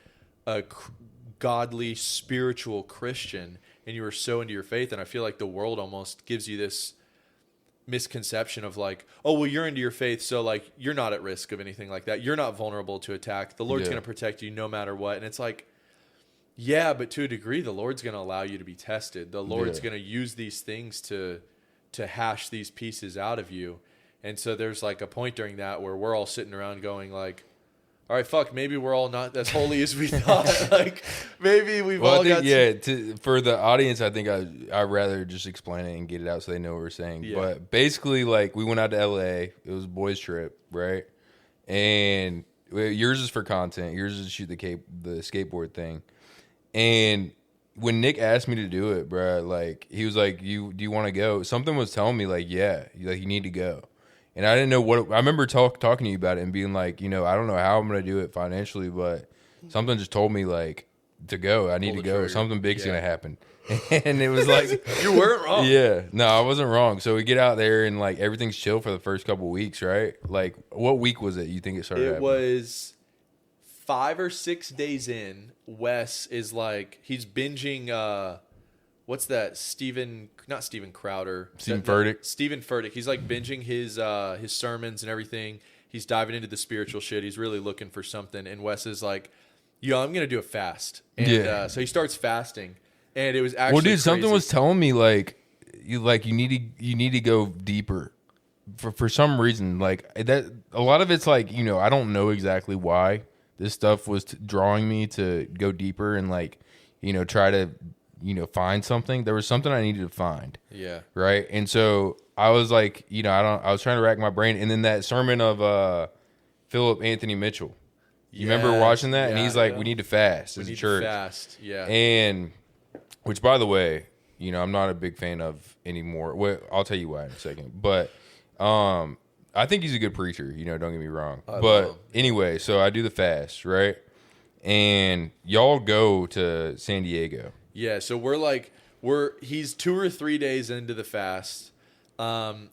godly, spiritual Christian, and you are so into your faith, and I feel like the world almost gives you this misconception of like, oh, well, you're into your faith, so like you're not at risk of anything like that. You're not vulnerable to attack. The Lord's going to protect you no matter what. And it's like, yeah, but to a degree, the Lord's going to allow you to be tested. The Lord's going to use these things to hash these pieces out of you. And so there's like a point during that where we're all sitting around going like, all right, fuck, maybe we're all not as holy as we thought. Like maybe we've all got for the audience, I think I'd rather just explain it and get it out so they know what we're saying. Yeah. But basically, like we went out to LA. It was a boys' trip, right? And yours is for content. Yours is to shoot the skateboard thing. And when Nick asked me to do it, bro, like he was like, do you want to go? Something was telling me like, yeah, like you need to go. And I didn't know what. I remember talking to you about it and being like, I don't know how I'm going to do it financially, but something just told me like to go. I need to go. Trigger. Something big's going to happen. And it was like You weren't wrong. Yeah, no, I wasn't wrong. So we get out there and like everything's chill for the first couple of weeks, right? Like, what week was it? You think it started? It happening? was 5 or 6 days in. Wes is like he's binging. What's that? Not Steven Crowder. Steven Furtick. Steven Furtick. He's like binging his sermons and everything. He's diving into the spiritual shit. He's really looking for something. And Wes is like, yo, I'm going to do a fast. And so he starts fasting. And it was actually dude, something was telling me like you need to go deeper for some reason. Like that, a lot of it's like, I don't know exactly why this stuff was drawing me to go deeper and like, try to, find something. There was something I needed to find. Yeah. Right. And so I was like, I was trying to rack my brain. And then that sermon of Philip Anthony Mitchell, you remember watching that? And he's like, we need to fast as a church. Fast. Yeah. And which, by the way, I'm not a big fan of anymore. Well, I'll tell you why in a second. But I think he's a good preacher. Don't get me wrong. But anyway, so I do the fast, right? And y'all go to San Diego. Yeah, so he's 2 or 3 days into the fast.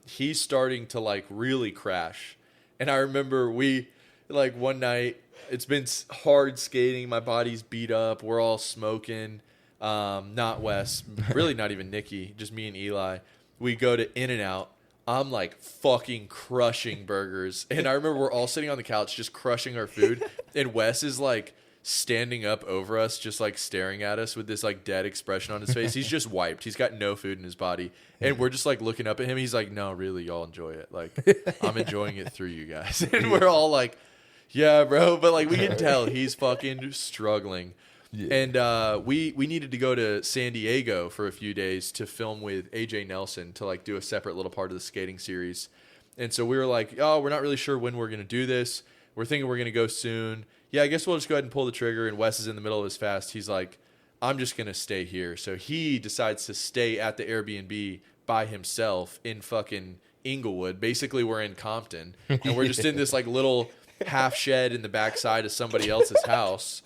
He's starting to like really crash. And I remember we like one night, it's been hard skating. My body's beat up. We're all smoking. Not Wes, really not even Nicky, just me and Eli. We go to In-N-Out. I'm like fucking crushing burgers. And I remember we're all sitting on the couch just crushing our food. And Wes is like standing up over us, just like staring at us with this like dead expression on his face. He's just wiped. He's got no food in his body. And we're just like looking up at him. He's like, no, really, y'all enjoy it. Like, I'm enjoying it through you guys. And we're all like, yeah, bro. But like, we can tell he's fucking struggling. Yeah. And we needed to go to San Diego for a few days to film with AJ Nelson to like do a separate little part of the skating series. And so we were like, oh, we're not really sure when we're going to do this. We're thinking we're going to go soon. Yeah, I guess we'll just go ahead and pull the trigger. And Wes is in the middle of his fast. He's like, I'm just going to stay here. So he decides to stay at the Airbnb by himself in fucking Inglewood. Basically, we're in Compton. And we're just in this like little half shed in the backside of somebody else's house.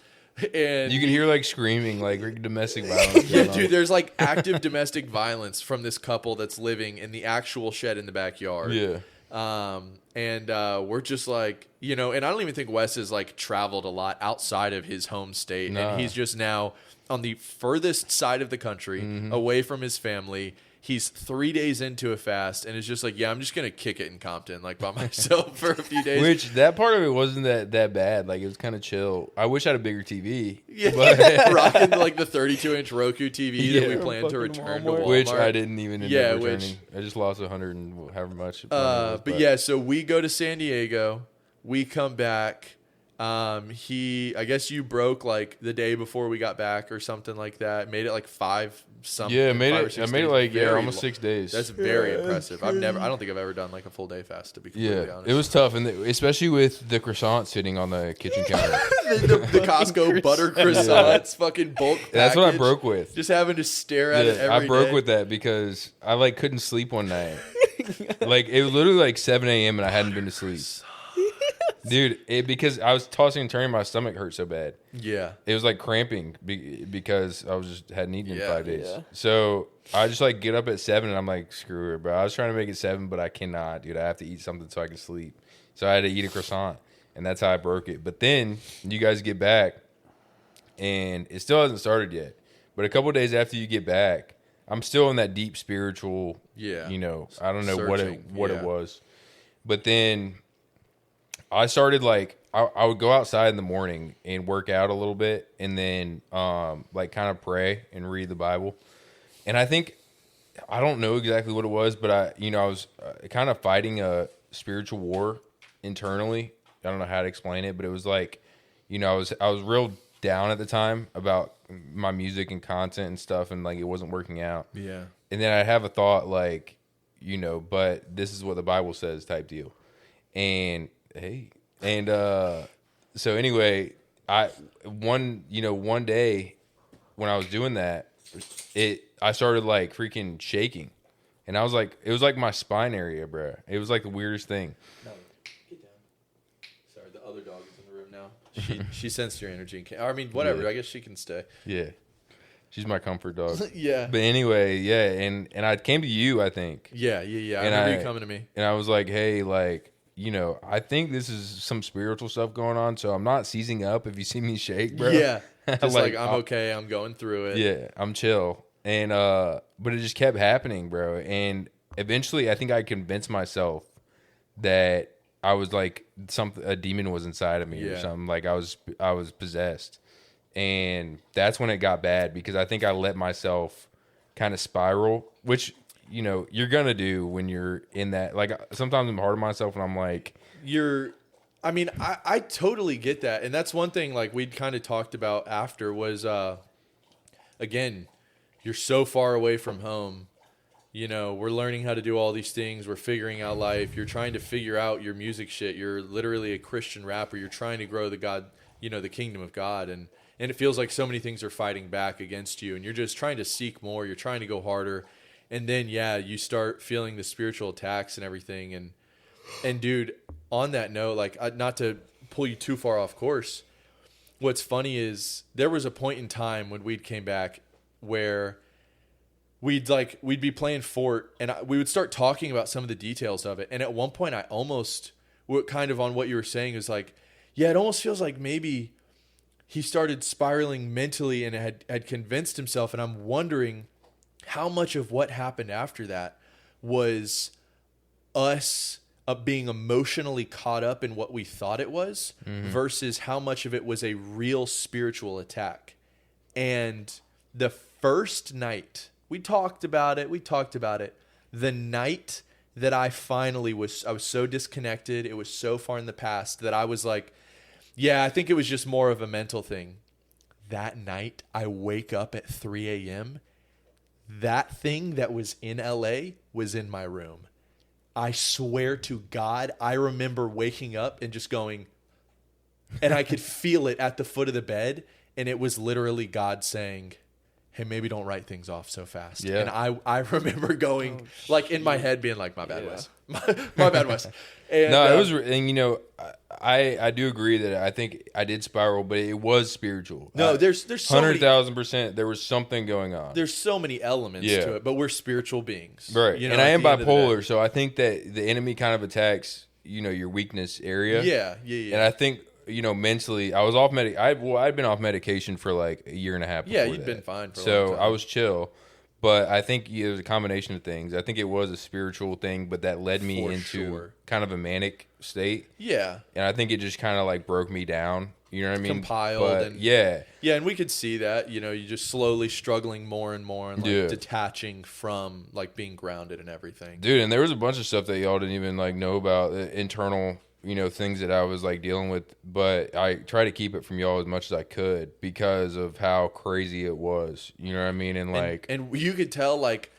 And you can hear like screaming, like domestic violence. Yeah, dude, there's like active domestic violence from this couple that's living in the actual shed in the backyard. Yeah. And we're just like, you know, and I don't even think Wes has like traveled a lot outside of his home state. Nah. And he's just now on the furthest side of the country, away from his family. He's 3 days into a fast and it's just like, yeah, I'm just going to kick it in Compton, like by myself for a few days. Which that part of it wasn't that bad. Like it was kind of chill. I wish I had a bigger TV. Yeah, but rocking like the 32-inch Roku TV that we plan to return to Walmart. Which I didn't even end up returning. Which, I just lost 100 and however much. But yeah, so we go to San Diego. We come back. I guess you broke like the day before we got back or something like that. Made it like 5 something. Yeah, I made it like almost 6 days. That's very impressive. I don't think I've ever done like a full day fast, to be completely honest. It was tough, and especially with the croissant sitting on the kitchen counter. the Costco butter croissants, fucking bulk package. That's what I broke with. Just having to stare at it every day. I broke with that because I like couldn't sleep one night. Like it was literally like 7 a.m. and I hadn't been to sleep. Dude, because I was tossing and turning, my stomach hurt so bad. Yeah. It was like cramping because I hadn't eaten in 5 days. Yeah. So I just like get up at 7 and I'm like, screw it, bro. I was trying to make it 7, but I cannot, dude. I have to eat something so I can sleep. So I had to eat a croissant, and that's how I broke it. But then you guys get back, and it still hasn't started yet. But a couple of days after you get back, I'm still in that deep spiritual, you know, I don't know searching. what it was. But then I started like I would go outside in the morning and work out a little bit, and then like kind of pray and read the Bible. And I don't know exactly what it was, but I was kind of fighting a spiritual war internally. I don't know how to explain it, but it was like, you know, I was real down at the time about my music and content and stuff, and like it wasn't working out. Yeah. And then I'd have a thought like, you know, but this is what the Bible says type deal. And so anyway, one day when I was doing that, I started like freaking shaking, and I was like, it was like my spine area, bro. It was like the weirdest thing. No, get down. Sorry, the other dog is in the room now. She sensed your energy. I mean, whatever. Yeah. I guess she can stay. Yeah, she's my comfort dog. Yeah. But anyway, yeah, and I came to you, I think. Yeah. I remember you coming to me, and I was like, hey, like, you know, I think this is some spiritual stuff going on, so I'm not seizing up if you see me shake, bro. Yeah. Just like I'm okay, I'm going through it. Yeah, I'm chill. And but it just kept happening, bro. And eventually I think I convinced myself that I was like a demon was inside of me or something. Like I was possessed. And that's when it got bad, because I think I let myself kind of spiral, which, you know, you're gonna do when you're in that. Like sometimes I'm hard on myself when I'm like, I totally get that. And that's one thing like we'd kind of talked about after was again, you're so far away from home. You know, we're learning how to do all these things. We're figuring out life. You're trying to figure out your music shit. You're literally a Christian rapper. You're trying to grow the kingdom of God. And it feels like so many things are fighting back against you. And you're just trying to seek more. You're trying to go harder. And then, you start feeling the spiritual attacks and everything. And dude, on that note, like, not to pull you too far off course, what's funny is there was a point in time when we'd came back where we'd be playing Fort, and we would start talking about some of the details of it. And at one point, I almost, kind of on what you were saying, is like, yeah, it almost feels like maybe he started spiraling mentally and had convinced himself. And I'm wondering how much of what happened after that was us being emotionally caught up in what we thought it was versus how much of it was a real spiritual attack. And the first night, we talked about it. The night that I was so disconnected. It was so far in the past that I was like, yeah, I think it was just more of a mental thing. That night, I wake up at 3 a.m. That thing that was in LA was in my room. I swear to God, I remember waking up and just going, and I could feel it at the foot of the bed. And it was literally God saying, hey, maybe don't write things off so fast. Yeah. And I remember going, like in my head being like, my bad, Wes. My bad, Wes. And, No, it was, and you know, I do agree that I think I did spiral, but it was spiritual. No, there's so many, 100,000%. There was something going on. there's so many elements to it, but we're spiritual beings. Right. You know, and I at am the end of the bipolar, day. so I think that the enemy kind of attacks, you know, your weakness area. Yeah. And I think, you know, mentally, I was off I'd been off medication for like a year and a half before Yeah, you'd that. been fine for a so long time. I was chill. But I think it was a combination of things. I think it was a spiritual thing, but that led me For into sure. kind of a manic state. Yeah. And I think it just kind of like broke me down. You know what I mean? Compiled But, and- yeah. Yeah, and we could see that, you know, you're just slowly struggling more and more and like Yeah. detaching from like being grounded and everything. Dude, and there was a bunch of stuff that y'all didn't even like know about, internal, you know, things that I was like dealing with, but I try to keep it from y'all as much as I could because of how crazy it was. You know what I mean? And like, And you could tell like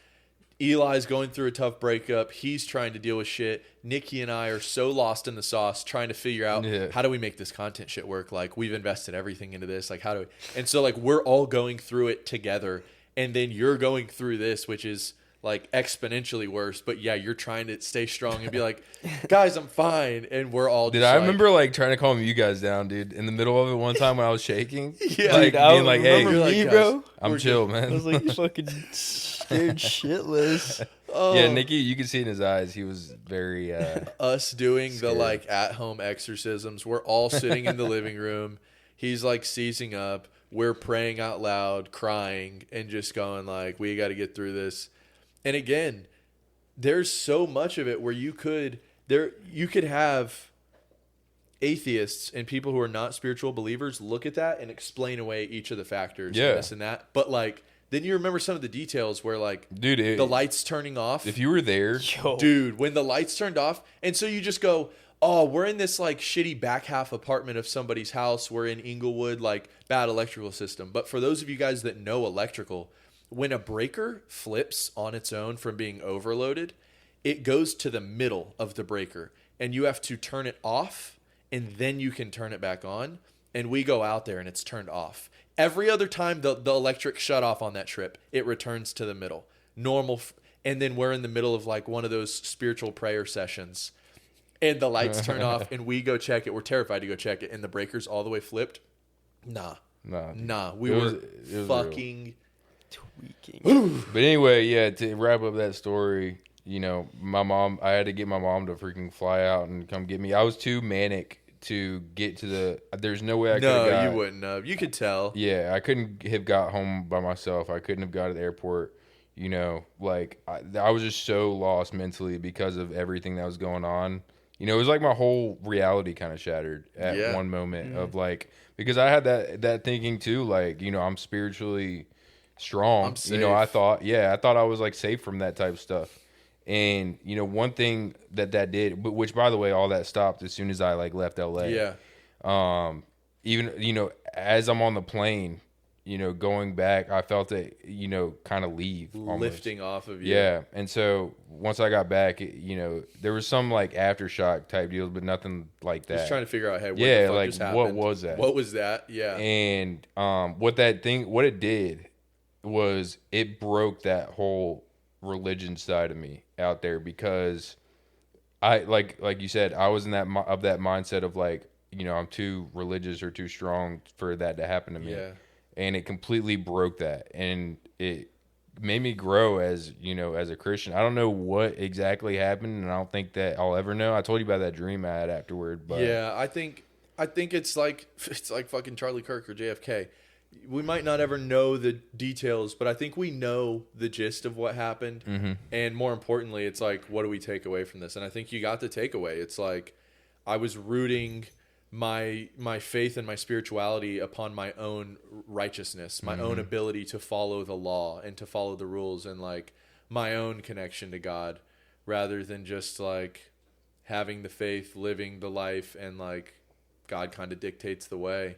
Eli's going through a tough breakup. He's trying to deal with shit. Nicky and I are so lost in the sauce trying to figure out how do we make this content shit work? Like we've invested everything into this. Like how do we? And so like we're all going through it together. And then you're going through this, which is like exponentially worse. But yeah, you're trying to stay strong and be like, guys, I'm fine. And we're all Dude, just I like, remember like trying to calm you guys down, dude, in the middle of it one time when I was shaking. Yeah. Like Dude, I being like, hey, remember You're me, like, bro. guys, I'm we're chill, I man. was like fucking scared shitless. oh. Yeah, Nicky, you can see in his eyes, he was very, Us doing the Scared. like at home exorcisms. We're all sitting in the living room. He's like seizing up. We're praying out loud, crying, and just going like, we got to get through this. And again, there's so much of it where you could have atheists and people who are not spiritual believers look at that and explain away each of the factors Yeah. and this and that. But like then you remember some of the details where like dude, the lights turning off. if you were there, Yo. Dude, when the lights turned off, and so you just go, oh, we're in this like shitty back half apartment of somebody's house. We're in Inglewood, like bad electrical system. But for those of you guys that know electrical, when a breaker flips on its own from being overloaded, it goes to the middle of the breaker and you have to turn it off and then you can turn it back on. And we go out there and it's turned off. Every other time the electric shut off on that trip, it returns to the middle. And then we're in the middle of like one of those spiritual prayer sessions and the lights turn off and we go check it. We're terrified to go check it. And the breaker's all the way flipped. Nah. We It was were fucking Tweaking. But anyway, yeah, to wrap up that story, you know, I had to get my mom to freaking fly out and come get me. I was too manic to get to there's no way I could have got. No, you wouldn't have. You could tell. Yeah, I couldn't have got home by myself. I couldn't have got to the airport. You know, like I was just so lost mentally because of everything that was going on. You know, it was like my whole reality kind of shattered at one moment of like, because I had that thinking too, like, you know, I'm spiritually strong. I'm safe. You know, I thought I was like safe from that type of stuff. And, you know, one thing that did, which by the way, all that stopped as soon as I like left LA. Yeah. Even, you know, as I'm on the plane, you know, going back, I felt it, you know, kind of leave. Almost. Lifting off of you. Yeah. And so once I got back, you know, there was some like aftershock type deals, but nothing like that. Just trying to figure out, hey, what Yeah, the fuck like, just what happened? was that? What was that? Yeah. And what it did was it broke that whole religion side of me out there, because I like you said, I was in that mindset of like, you know, I'm too religious or too strong for that to happen to me. Yeah. And it completely broke that, and it made me grow as, you know, as a Christian. I don't know what exactly happened, and I don't think that I'll ever know. I told you about that dream I had afterward, but Yeah, I think it's like fucking Charlie Kirk or JFK. we might not ever know the details, but I think we know the gist of what happened. Mm-hmm. And more importantly, it's like, what do we take away from this? And I think you got the takeaway. It's like, I was rooting my faith and my spirituality upon my own righteousness, my own ability to follow the law and to follow the rules, and like my own connection to God, rather than just like having the faith, living the life, and like God kind of dictates the way.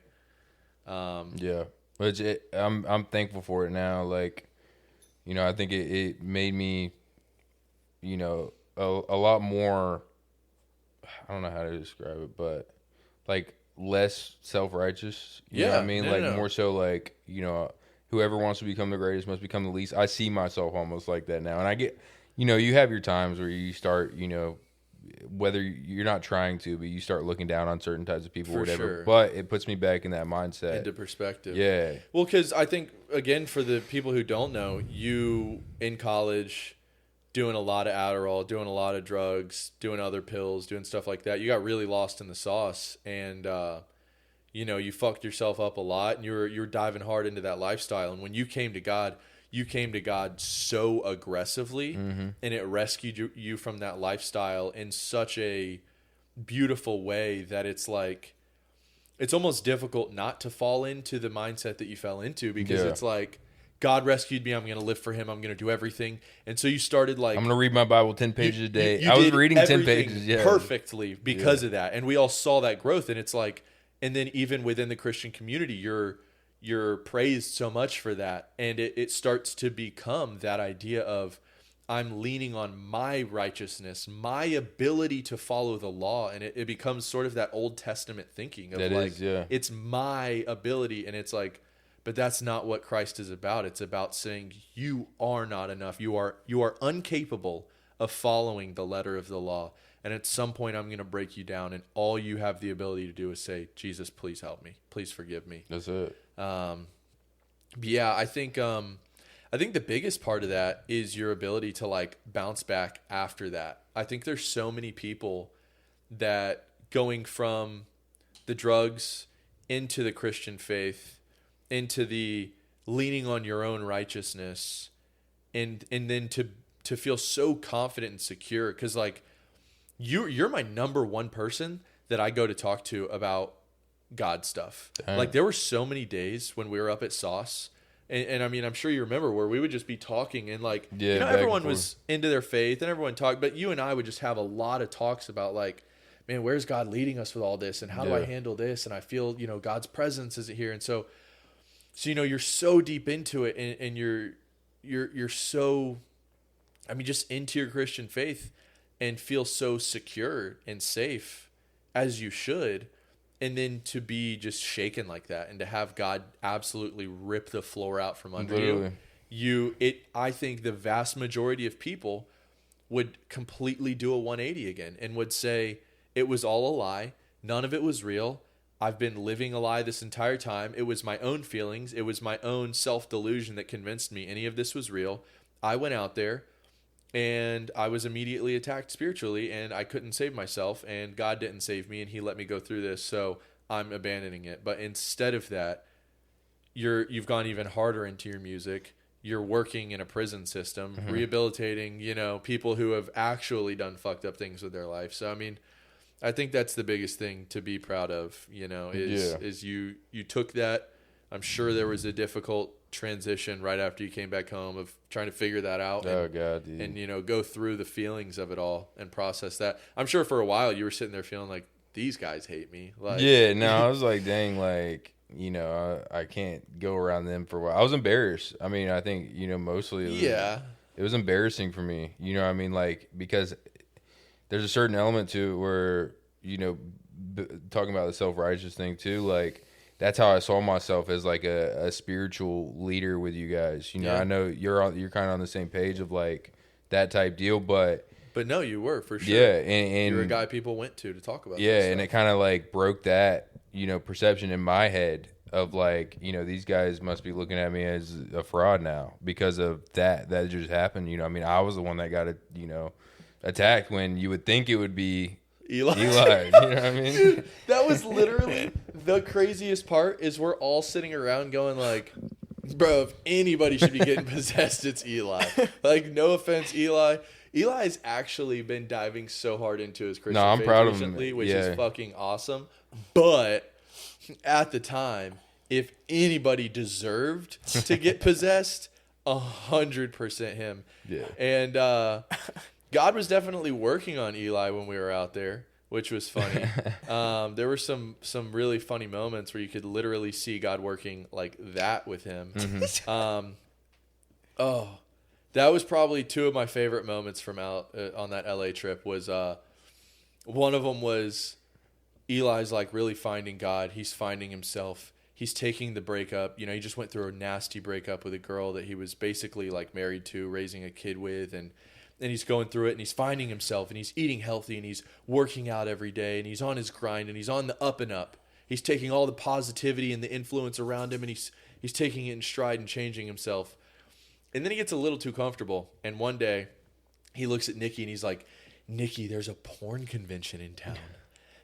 Yeah. Which I'm thankful for it now. Like, you know, I think it made me, you know, a lot more, I don't know how to describe it, but like less self-righteous. You know what I mean? More so like, you know, whoever wants to become the greatest must become the least. I see myself almost like that now. And I get, you know, you have your times where you start, you know, whether you're not trying to, but you start looking down on certain types of people, or whatever. Sure. But it puts me back in that mindset. Into perspective. Yeah. Well, because I think, again, for the people who don't know, you in college doing a lot of Adderall, doing a lot of drugs, doing other pills, doing stuff like that, you got really lost in the sauce, and you know, you fucked yourself up a lot, and you were diving hard into that lifestyle. And when you came to God, you came to God so aggressively, and it rescued you from that lifestyle in such a beautiful way that it's like, it's almost difficult not to fall into the mindset that you fell into, because it's like, God rescued me, I'm going to live for him, I'm going to do everything. And so you started like, I'm going to read my Bible 10 pages a day. I was reading 10 pages perfectly because of that. And we all saw that growth, and it's like, and then even within the Christian community, you're praised so much for that. And it starts to become that idea of, I'm leaning on my righteousness, my ability to follow the law. And it becomes sort of that Old Testament thinking of it's my ability. And it's like, but that's not what Christ is about. It's about saying you are not enough. You are incapable of following the letter of the law. And at some point, I'm going to break you down, and all you have the ability to do is say, Jesus, please help me. Please forgive me. That's it. But yeah, I think the biggest part of that is your ability to like bounce back after that. I think there's so many people that going from the drugs into the Christian faith, into the leaning on your own righteousness, and then to feel so confident and secure, because like you're my number one person that I go to talk to about God stuff. Dang. Like there were so many days when we were up at Sauce, and I mean, I'm sure you remember, where we would just be talking, and like, you know, everyone was into their faith and everyone talked, but you and I would just have a lot of talks about like, man, where's God leading us with all this, and how do I handle this, and I feel, you know, God's presence isn't here. And so you know, you're so deep into it, and you're so, I mean, just into your Christian faith, and feel so secure and safe, as you should. And then to be just shaken like that, and to have God absolutely rip the floor out from under you, I think the vast majority of people would completely do a 180 again, and would say, it was all a lie. None of it was real. I've been living a lie this entire time. It was my own feelings. It was my own self-delusion that convinced me any of this was real. I went out there, and I was immediately attacked spiritually, and I couldn't save myself, and God didn't save me, and he let me go through this, so I'm abandoning it. But instead of that, you've gone even harder into your music. You're working in a prison system, rehabilitating, you know, people who have actually done fucked up things with their life. So, I mean, I think that's the biggest thing to be proud of, you know, is you took that. I'm sure there was a difficult transition right after you came back home of trying to figure that out. Oh, God, dude. And, you know, go through the feelings of it all and process that. I'm sure for a while you were sitting there feeling like, these guys hate me. Like, yeah, no, I was like, dang, like, you know, I can't go around them for a while. I was embarrassed. I mean, I think, you know, mostly it was embarrassing for me. You know what I mean? Like, because there's a certain element to it where, you know, talking about the self-righteous thing too, like, that's how I saw myself, as like a spiritual leader with you guys. You know, I know you're kind of on the same page of like that type deal, but no, you were for sure. Yeah, and you're a guy people went to talk about. Yeah, and it kind of like broke that, you know, perception in my head of like, you know, these guys must be looking at me as a fraud now because of that just happened. You know, I mean, I was the one that got you know, attacked when you would think it would be Eli. You know what I mean? Dude, that was literally the craziest part is we're all sitting around going like, bro, if anybody should be getting possessed, it's Eli. Like, no offense, Eli. Eli's actually been diving so hard into his Christian I'm faith proud of him. recently, which Yeah. is fucking awesome. But at the time, if anybody deserved to get possessed, 100% him. Yeah. And God was definitely working on Eli when we were out there, which was funny. There were some really funny moments where you could literally see God working like that with him. That was probably two of my favorite moments from out on that LA trip. Was one of them was Eli's like really finding God. He's finding himself. He's taking the breakup. You know, he just went through a nasty breakup with a girl that he was basically like married to, raising a kid with, and he's going through it, and he's finding himself, and he's eating healthy, and he's working out every day, and he's on his grind, and he's on the up and up. He's taking all the positivity and the influence around him, and he's taking it in stride and changing himself. And then he gets a little too comfortable, and one day he looks at Nicky, and he's like, Nicky, there's a porn convention in town.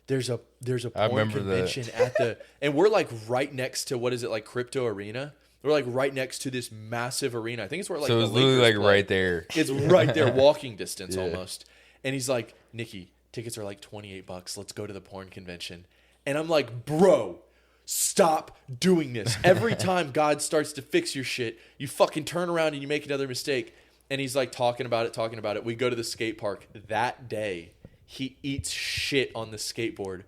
There's a porn convention at the, and we're like right next to, what is it, like Crypto Arena? We're like right next to this massive arena. I think it's where like So the it's literally Lakers like play. right there. It's right there, walking distance Yeah. almost. And he's like, Nicky, tickets are like $28. Let's go to the porn convention. And I'm like, bro, stop doing this. Every time God starts to fix your shit, you fucking turn around and you make another mistake. And he's like talking about it. We go to the skate park that day. He eats shit on the skateboard,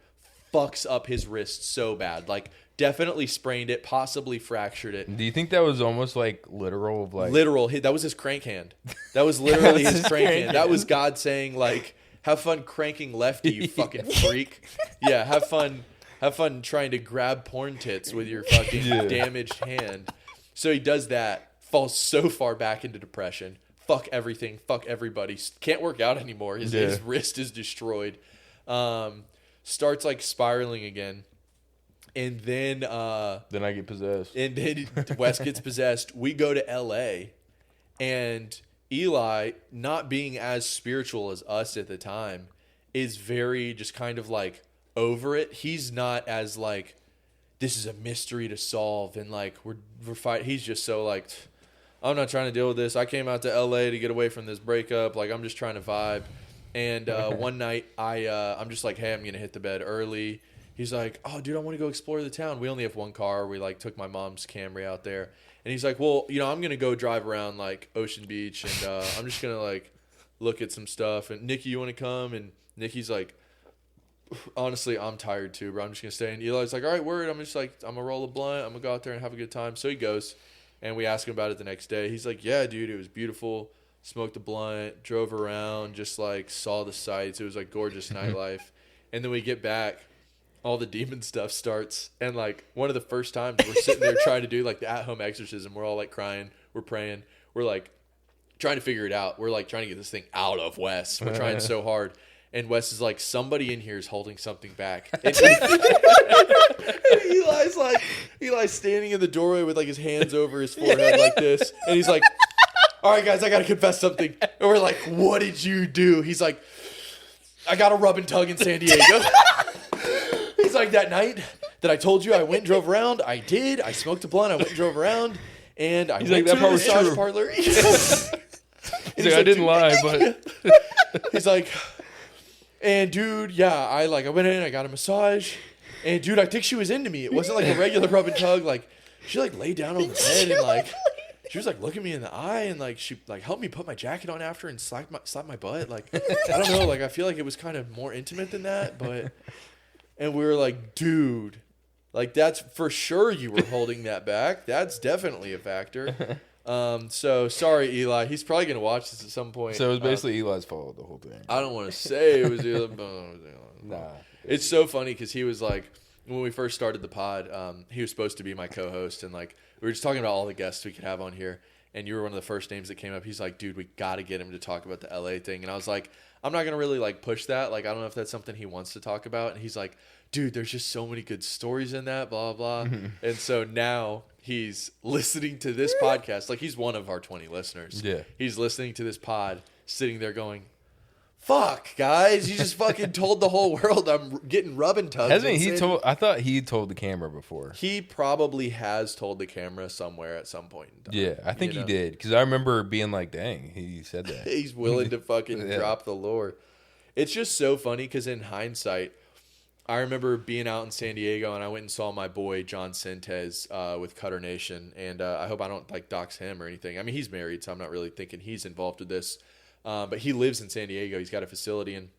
fucks up his wrist so bad. Like, definitely sprained it, possibly fractured it. Do you think that was almost like literal of like Literal. That was his crank hand. That was literally his crank hand. That was God saying, like, have fun cranking lefty, you fucking freak. Yeah, have fun trying to grab porn tits with your fucking damaged hand. So he does that, falls so far back into depression. Fuck everything. Fuck everybody. Can't work out anymore. His wrist is destroyed. Starts like spiraling again. And then I get possessed. And then Wes gets possessed. We go to LA, and Eli, not being as spiritual as us at the time, is very just kind of like over it. He's not as like, this is a mystery to solve, and like we're fighting. He's just so like, I'm not trying to deal with this. I came out to LA to get away from this breakup. Like, I'm just trying to vibe. And one night I'm just like, hey, I'm gonna hit the bed early. He's like, oh, dude, I want to go explore the town. We only have one car. We like took my mom's Camry out there. And he's like, well, you know, I'm going to go drive around like Ocean Beach, and I'm just going to like look at some stuff. And Nicky, you want to come? And Nicky's like, honestly, I'm tired too, bro. I'm just going to stay. And Eli's like, all right, word. I'm just like, I'm going to roll a blunt. I'm going to go out there and have a good time. So he goes, and we ask him about it the next day. He's like, yeah, dude, it was beautiful. Smoked a blunt, drove around, just like saw the sights. It was like gorgeous nightlife. And then we get back. All the demon stuff starts, and like one of the first times we're sitting there trying to do like the at-home exorcism, we're all like crying, we're praying, we're like trying to figure it out. We're like trying to get this thing out of Wes. We're trying so hard, and Wes is like, somebody in here is holding something back. And Eli's standing in the doorway with like his hands over his forehead like this, and he's like, all right, guys, I gotta confess something. And we're like, what did you do? He's like, I got a rub and tug in San Diego. He's like, that night that I told you I went and drove around, I did. I smoked a blunt, I went and drove around, and I went to the massage parlor. He's like, I didn't lie, but he's like, and dude, yeah, I went in, I got a massage, and dude, I think she was into me. It wasn't like a regular rub and tug. Like, she like laid down on the bed and like, she was like looking me in the eye, and like she like helped me put my jacket on after and slapped my butt. Like, I don't know, like I feel like it was kind of more intimate than that, but. And we were like, dude, like that's for sure you were holding that back. That's definitely a factor. So sorry, Eli. He's probably going to watch this at some point. So it was basically Eli's fault, the whole thing. I don't want to say it was Eli. Nah. It's so funny because he was like, when we first started the pod, he was supposed to be my co-host. And like, we were just talking about all the guests we could have on here. And you were one of the first names that came up. He's like, dude, we got to get him to talk about the LA thing. And I was like, I'm not going to really like push that. Like, I don't know if that's something he wants to talk about. And he's like, dude, there's just so many good stories in that, blah, blah. And so now he's listening to this podcast. Like, he's one of our 20 listeners. Yeah. He's listening to this pod, sitting there going, Fuck, guys, you just fucking told the whole world I'm getting rubbing tugs. Hasn't he told? I thought he told the camera before. He probably has told the camera somewhere at some point in time. Yeah, I think he did. Because I remember being like, dang, he said that. He's willing to fucking drop the lore. It's just so funny because in hindsight, I remember being out in San Diego and I went and saw my boy John Sentes with Cutter Nation. And I hope I don't like dox him or anything. I mean, he's married, so I'm not really thinking he's involved with this. But he lives in San Diego. He's got a facility, and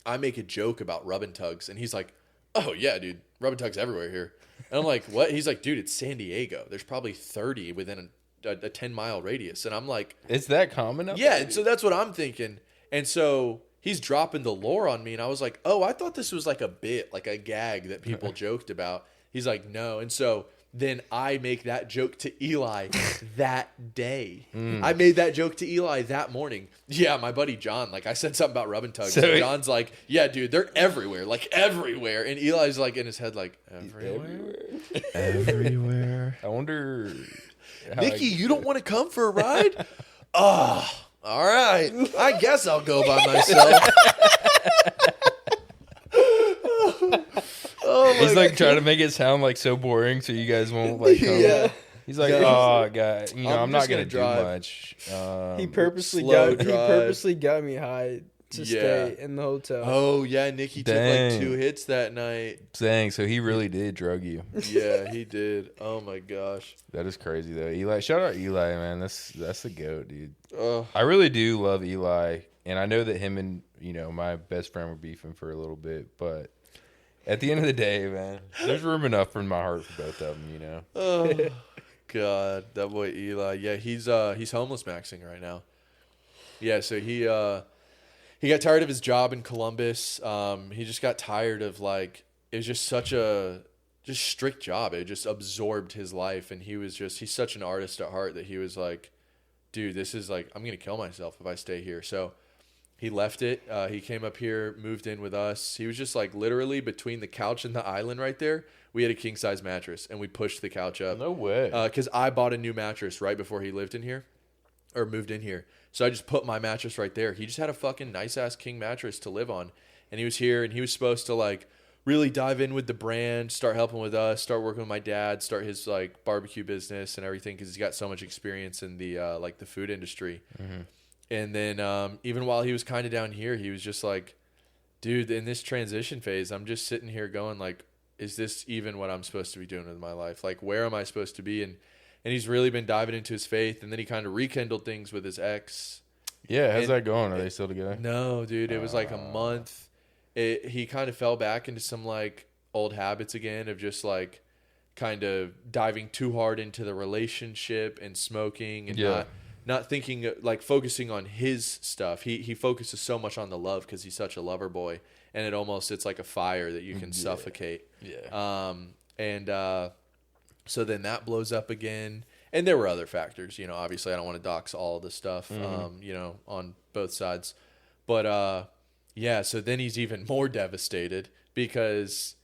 I make a joke about rubbing tugs, and he's like, "Oh yeah, dude, rubbing tugs everywhere here." And I'm like, "What?" He's like, "Dude, it's San Diego. There's probably 30 within a 10-mile radius." And I'm like, "It's that common up yeah." there? And so that's what I'm thinking. And so he's dropping the lore on me, and I was like, "Oh, I thought this was like a bit, like a gag that people joked about." He's like, "No." And so then I make that joke to Eli that day. I made that joke to Eli that morning. Yeah, my buddy John, like I said something about rubbing tugs. And John's like, yeah, dude, they're everywhere, like everywhere. And Eli's like in his head, like, everywhere? Everywhere. I wonder. Nicky, you don't want to come for a ride? Oh, all right. I guess I'll go by myself. Oh he's like trying to make it sound like so boring, so you guys won't like come. Yeah. He's like, oh god, I'm not gonna do drive. much. He purposely got me high to stay in the hotel. Oh yeah, Nicky took like 2 hits that night. Dang, so he really did drug you. Yeah, he did. Oh my gosh, that is crazy though. Eli, shout out Eli, man. That's the goat, dude. Oh. I really do love Eli, and I know that him and my best friend were beefing for a little bit, but at the end of the day, man, there's room enough in my heart for both of them, Oh, God, that boy Eli. Yeah, he's homeless maxing right now. Yeah, so he got tired of his job in Columbus. He just got tired of it was just such a strict job. It just absorbed his life, and he's such an artist at heart that he was like, dude, this is like, I'm gonna kill myself if I stay here. So he left it. He came up here, moved in with us. He was just like literally between the couch and the island right there. We had a king size mattress, and we pushed the couch up. No way. Because I bought a new mattress right before he lived in here, or moved in here. So I just put my mattress right there. He just had a fucking nice ass king mattress to live on, and he was here, and he was supposed to like really dive in with the brand, start helping with us, start working with my dad, start his like barbecue business and everything because he's got so much experience in the like the food industry. Mm-hmm. And then even while he was kind of down here, he was just like, dude, in this transition phase, I'm just sitting here going like, is this even what I'm supposed to be doing with my life? Like, where am I supposed to be? And he's really been diving into his faith. And then he kind of rekindled things with his ex. Yeah, how's that going? Are they still together? No, dude. It was like a month. He kind of fell back into some like old habits again of just like kind of diving too hard into the relationship and smoking and not thinking, like focusing on his stuff. He focuses so much on the love because he's such a lover boy, and it's like a fire that you can suffocate. Yeah. So then that blows up again, and there were other factors. Obviously I don't want to dox all of the stuff. On both sides, but so then he's even more devastated because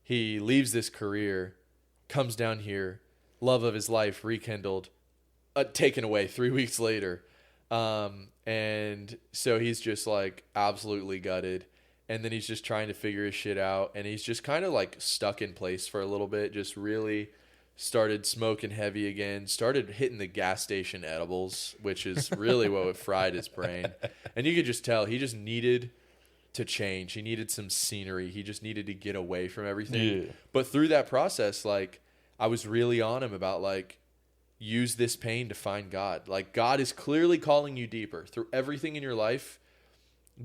he leaves this career, comes down here, love of his life rekindled. Taken away 3 weeks later. And so he's just like absolutely gutted. And then he's just trying to figure his shit out. And he's just kind of like stuck in place for a little bit. Just really started smoking heavy again. Started hitting the gas station edibles, which is really what fried his brain. And you could just tell he just needed to change. He needed some scenery. He just needed to get away from everything. Yeah. But through that process, like I was really on him about like, use this pain to find God. Like God is clearly calling you deeper through everything in your life.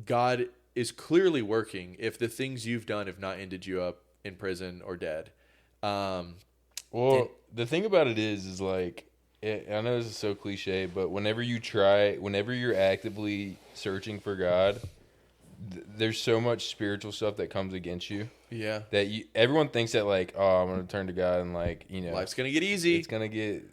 God is clearly working if the things you've done have not ended you up in prison or dead. The thing about it is like, I know this is so cliche, but whenever you're actively searching for God, there's so much spiritual stuff that comes against you. Yeah. That everyone thinks that like, oh, I'm gonna turn to God and like, life's gonna get easy. It's gonna get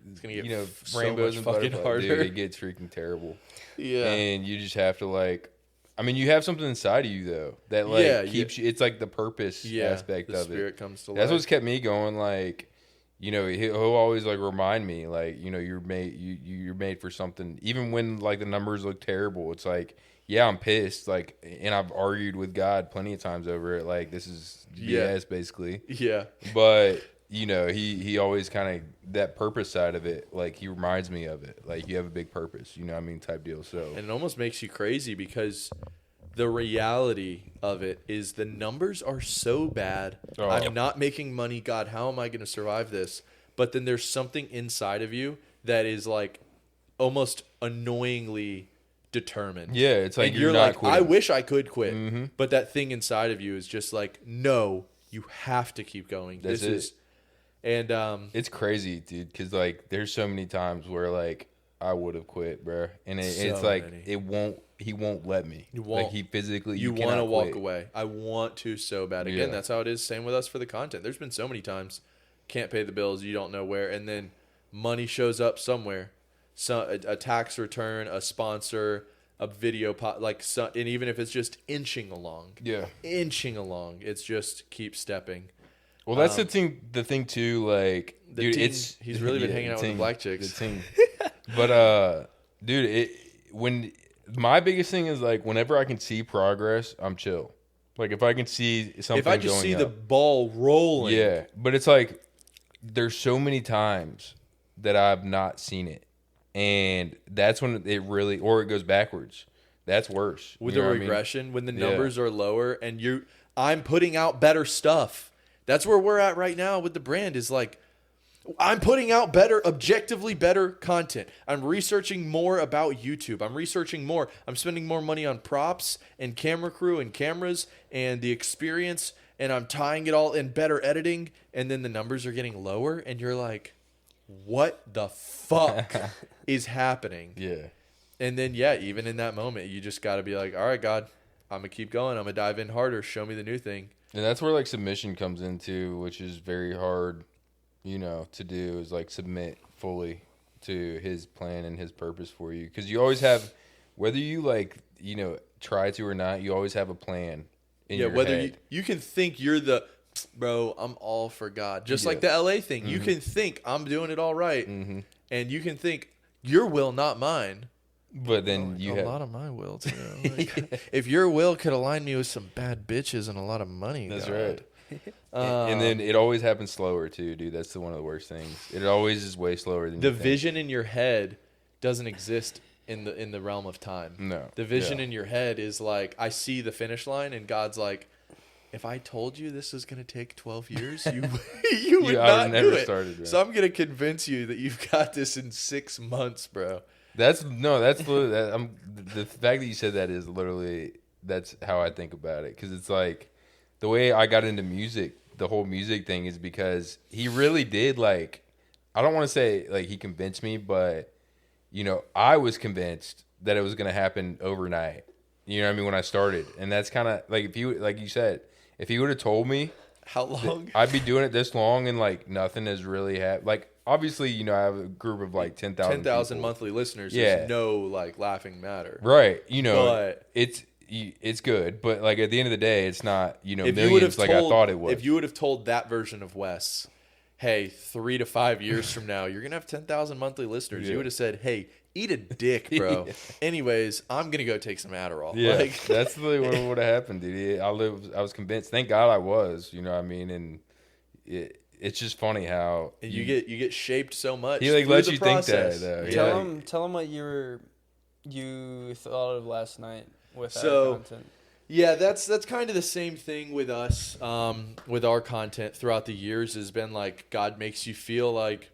so rainbows and fucking harder. Dude, it gets freaking terrible. Yeah. And you just have to like, I mean, you have something inside of you though that like keeps you. It's like the purpose aspect of it. The spirit comes to life. That's what's kept me going. Like, he'll always like remind me like, you're made for something. Even when like the numbers look terrible, it's like yeah, I'm pissed. Like, and I've argued with God plenty of times over it. Like, this is BS, basically. Yeah. But you know, he always kind of that purpose side of it. Like, he reminds me of it. Like, you have a big purpose. You know what I mean? Type deal. So, And it almost makes you crazy because the reality of it is the numbers are so bad. Oh. I'm not making money. God, how am I going to survive this? But then there's something inside of you that is like almost annoyingly determined. yeah, it's like And you're you're not like, quitting. I wish I could quit. Mm-hmm. But that thing inside of you is just like, no, you have to keep going. That's this it. is, and It's crazy, dude, because like there's so many times where like I would have quit, bro, and it's So like many. he won't let me. You won't. Like, he physically, you want cannot to walk quit. away. I want to so bad. Again, Yeah. that's how it is. Same with us for the content. There's been so many times, can't pay the bills, you don't know where, and then money shows up somewhere. So a tax return, a sponsor, a video and even if it's just inching along, it's just keep stepping. Well, that's the thing too. Like, The dude, ting, he's really been hanging out with the ting, black chicks. The ting. But dude, when my biggest thing is like whenever I can see progress, I'm chill. Like, if I can see something, If I just going see up, the ball rolling, yeah. But it's like there's so many times that I've not seen it, and that's when it really, or it goes backwards. That's worse. with You the know what I mean? regression, when the Yeah. numbers are lower and I'm putting out better stuff. That's where we're at right now with the brand is like, I'm putting out objectively better content. I'm researching more about YouTube. I'm researching more. I'm spending more money on props and camera crew and cameras and the experience, and I'm tying it all in better editing, and then the numbers are getting lower, and you're like, what the fuck is happening? Yeah. And then, yeah, even in that moment, you just got to be like, all right, God, I'm going to keep going. I'm going to dive in harder. Show me the new thing. And that's where like submission comes into, which is very hard, you know, to do, is like submit fully to his plan and his purpose for you. Because you always have, whether you like, you know, try to or not, you always have a plan in your whether head. you can think you're bro, I'm all for God. Just like Yeah. the LA thing. You can think I'm doing it all right. Mm-hmm. And you can think your will, not mine. But then you a have, lot of my will, too. Like, if your will could align me with some bad bitches and a lot of money. that's God. right. And then it always happens slower too, dude. That's one of the worst things. It always is way slower than The you think. vision in your head doesn't exist in the realm of time. No. The vision Yeah. in your head is like, I see the finish line, and God's like, if I told you this is going to take 12 years, you would I not would never do it. started, man. So I'm going to convince you that you've got this in 6 months, bro. That's literally that. The fact that you said that is literally, that's how I think about it. Because it's like the way I got into music, the whole music thing is because he really did, like, I don't want to say like he convinced me, but you know, I was convinced that it was going to happen overnight. You know what I mean? When I started, and that's kind of like, if you, like you said, if he would have told me How long? I'd be doing it this long and like nothing has really happened. Like, obviously, you know, I have a group of like 10,000 10,000 people. monthly listeners Yeah. is no like laughing matter. Right. You know, But- it's good, but like at the end of the day, it's not, you know, If you would have millions like I thought it was. If you would have told that version of Wes, hey, 3 to 5 years from now, you're going to have 10,000 monthly listeners. Yeah. You would have said, hey, eat a dick, bro. Yeah. Anyways, I'm going to go take some Adderall. Yeah, Like, that's really what would have happened, dude. I was convinced. Thank God I was. You know what I mean? And it's just funny how and you get shaped so much. He like through lets the you process. think that. Though. Yeah. Tell him what you thought of last night with that So- content. Yeah, that's kind of the same thing with us, with our content throughout the years has been like, God makes you feel like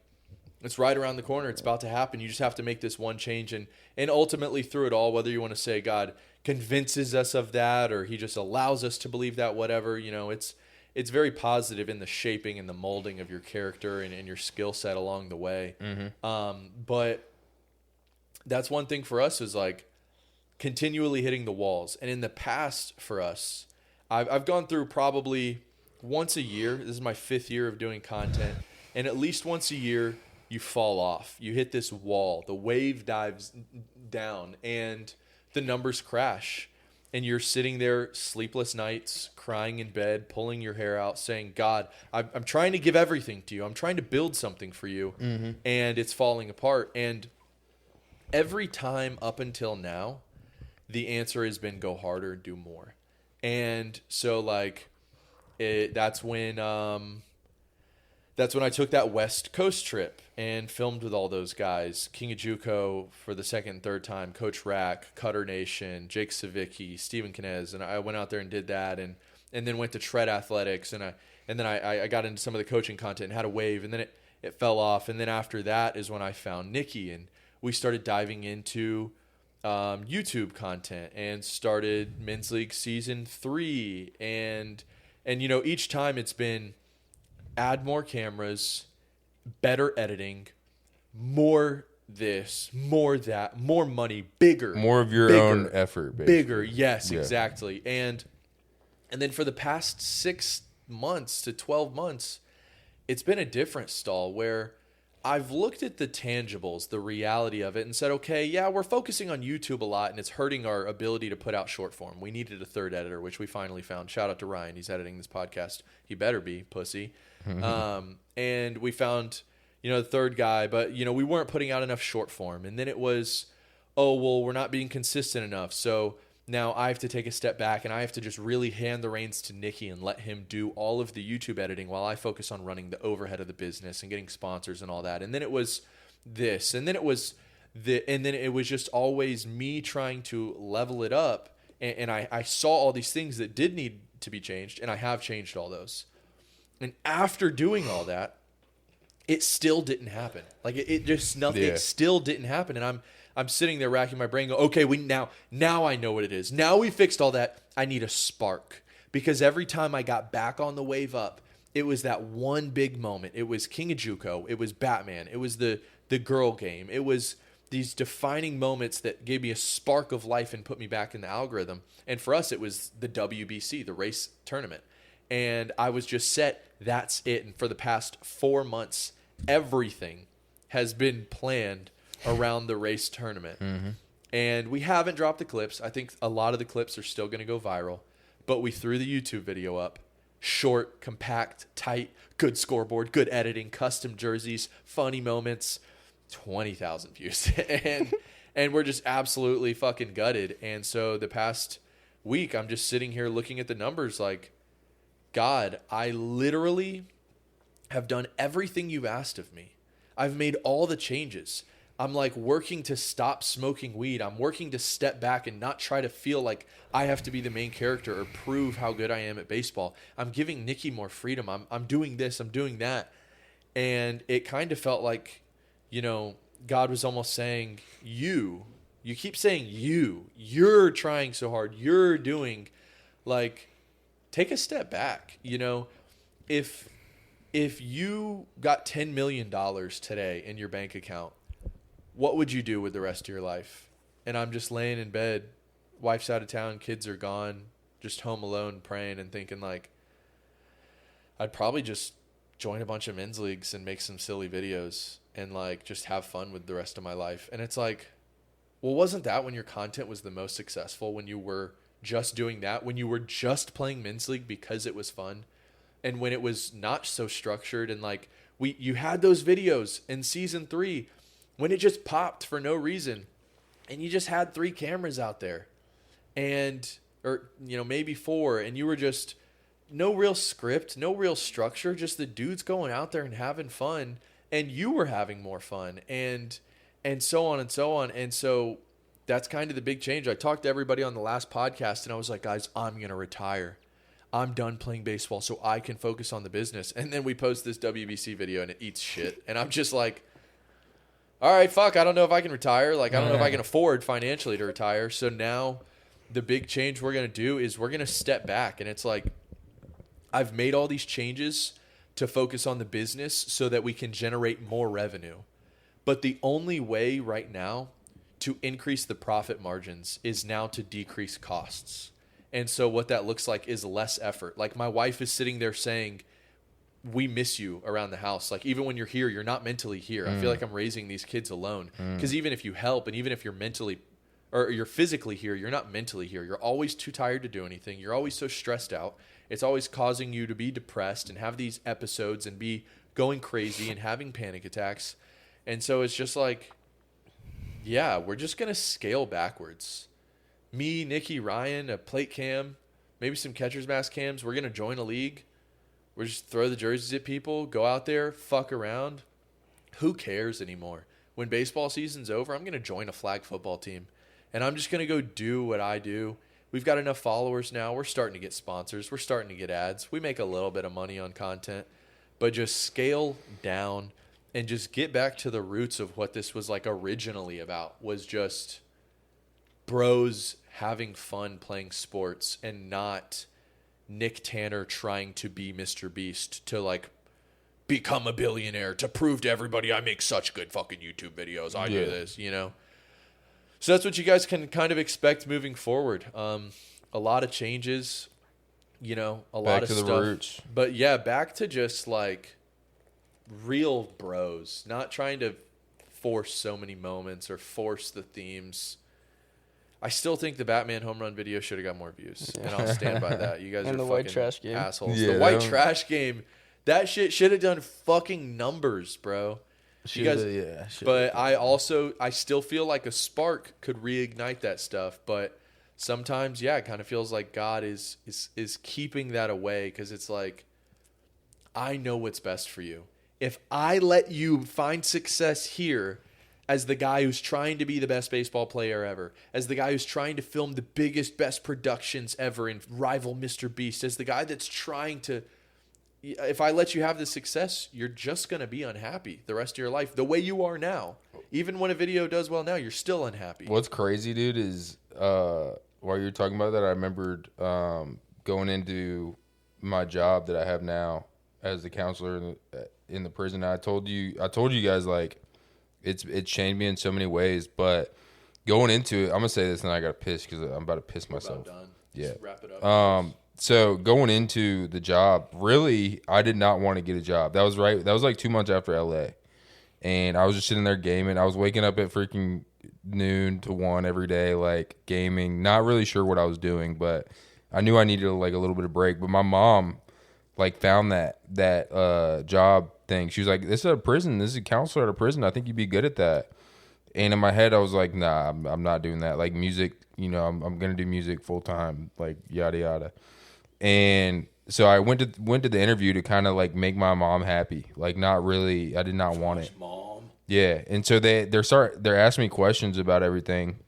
it's right around the corner. It's about to happen. You just have to make this one change. And ultimately through it all, whether you want to say God convinces us of that or he just allows us to believe that, whatever, you know, it's very positive in the shaping and the molding of your character and your skill set along the way. Mm-hmm. But that's one thing for us is like, continually hitting the walls. And in the past for us, I've gone through probably once a year. This is my 5th year of doing content. And at least once a year, you fall off. You hit this wall. The wave dives down and the numbers crash. And you're sitting there sleepless nights, crying in bed, pulling your hair out, saying, God, I'm trying to give everything to you. I'm trying to build something for you. Mm-hmm. And it's falling apart. And every time up until now, the answer has been go harder, do more. And so like that's when I took that West Coast trip and filmed with all those guys. King of Juco for the second and third time, Coach Rack, Cutter Nation, Jake Savicki, Steven Kinez, and I went out there and did that, and then went to Tread Athletics, and then I got into some of the coaching content and had a wave, and then it fell off, and then after that is when I found Nicky, and we started diving into YouTube content and started Men's League Season 3, and each time it's been add more cameras, better editing, more this, more that, more money, bigger. More of your own effort, basically. Bigger, yes, yeah. Exactly. And then for the past 6 months to 12 months, it's been a different stall where I've looked at the tangibles, the reality of it, and said, okay, yeah, we're focusing on YouTube a lot, and it's hurting our ability to put out short form. We needed a third editor, which we finally found. Shout out to Ryan. He's editing this podcast. He better be, pussy. And we found, the third guy, but, we weren't putting out enough short form. And then it was, oh, well, we're not being consistent enough. So now I have to take a step back and I have to just really hand the reins to Nicky and let him do all of the YouTube editing while I focus on running the overhead of the business and getting sponsors and all that. And then it was this, and then it was just always me trying to level it up. And I saw all these things that did need to be changed, and I have changed all those. And after doing all that, it still didn't happen. Like it just nothing. Yeah. It still didn't happen. And I'm sitting there racking my brain. Go, okay, now I know what it is. Now we fixed all that. I need a spark, because every time I got back on the wave up, it was that one big moment. It was King of Juco. It was Batman. It was the girl game. It was these defining moments that gave me a spark of life and put me back in the algorithm. And for us, it was the WBC, the race tournament. And I was just set, that's it. And for the past 4 months, everything has been planned around the race tournament. Mm-hmm. And we haven't dropped the clips. I think a lot of the clips are still going to go viral. But we threw the YouTube video up. Short, compact, tight, good scoreboard, good editing, custom jerseys, funny moments, 20,000 views. and we're just absolutely fucking gutted. And so the past week, I'm just sitting here looking at the numbers like, God, I literally have done everything you've asked of me. I've made all the changes. I'm like working to stop smoking weed. I'm working to step back and not try to feel like I have to be the main character or prove how good I am at baseball. I'm giving Nicky more freedom. I'm doing this. I'm doing that. And it kind of felt like, God was almost saying, you keep saying you're trying so hard. You're doing, like, take a step back. If you got $10 million today in your bank account, what would you do with the rest of your life? And I'm just laying in bed, wife's out of town, kids are gone, just home alone praying and thinking like, I'd probably just join a bunch of men's leagues and make some silly videos and like just have fun with the rest of my life. And it's like, well, wasn't that when your content was the most successful, when you were just doing that, when you were just playing men's league because it was fun, and when it was not so structured, and like you had those videos in season 3 when it just popped for no reason, and you just had 3 cameras out there, or maybe 4, and you were just no real script, no real structure, just the dudes going out there and having fun, and you were having more fun, and so on and so on. And so that's kind of the big change. I talked to everybody on the last podcast, and I was like, guys, I'm going to retire. I'm done playing baseball so I can focus on the business. And then we post this WBC video, and it eats shit. And I'm just like, all right, fuck, I don't know if I can retire. Like, I don't know if I can afford financially to retire. So now the big change we're going to do is we're going to step back. And it's like, I've made all these changes to focus on the business so that we can generate more revenue. But the only way right now to increase the profit margins is now to decrease costs. And so what that looks like is less effort. Like, my wife is sitting there saying, we miss you around the house. Like, even when you're here, you're not mentally here. I feel like I'm raising these kids alone. Because even if you help, and even if you're mentally or you're physically here, you're not mentally here. You're always too tired to do anything. You're always so stressed out. It's always causing you to be depressed and have these episodes and be going crazy and having panic attacks. And so it's just like, yeah, we're just going to scale backwards. me, Nicky, Ryan, a plate cam, maybe some catcher's mask cams. We're going to join a league. We're just throw the jerseys at people, go out there, fuck around. Who cares anymore? When baseball season's over, I'm going to join a flag football team. And I'm just going to go do what I do. We've got enough followers now. We're starting to get sponsors. We're starting to get ads. We make a little bit of money on content. But just scale down and just get back to the roots of what this was like originally about, was just bros having fun playing sports and not Nick Tanner trying to be Mr. Beast to like become a billionaire to prove to everybody I make such good fucking YouTube videos. I do this, you know? So that's what you guys can kind of expect moving forward. A lot of changes, you know, a lot of stuff. Back to the roots. But yeah, back to just like real bros, not trying to force so many moments or force the themes. I still think the Batman home run video should have got more views, and I'll stand by that. You guys are the white trash game assholes. Yeah, the white trash game, that shit should have done fucking numbers, bro. You guys, but I still feel like a spark could reignite that stuff. But sometimes, yeah, it kind of feels like God is keeping that away, because it's like, I know what's best for you. If I let you find success here, as the guy who's trying to be the best baseball player ever, as the guy who's trying to film the biggest, best productions ever and rival Mr. Beast, as the guy that's trying to, if I let you have the success, you're just going to be unhappy the rest of your life, the way you are now. Even when a video does well now, you're still unhappy. What's crazy, dude, is while you're talking about that, I remembered going into my job that I have now as the counselor in the prison. I told you guys, like, it's changed me in so many ways, but going into it, I'm going to say this and I got to piss because I'm about to piss myself. We're about done. Yeah. Just wrap it up. So going into the job, really, I did not want to get a job. That was right. That was like 2 months after LA. And I was just sitting there gaming. I was waking up at freaking noon to 1 every day, like gaming, not really sure what I was doing, but I knew I needed like a little bit of break. But my mom like found that job thing. She was like, this is a prison. This is a counselor at a prison. I think you'd be good at that. And in my head, I was like, nah, I'm not doing that. Like music, you know, I'm going to do music full time, like yada, yada. And so I went to the interview to kind of like make my mom happy. Like not really, I did not want it. Mom. Yeah. And so they're asking me questions about everything.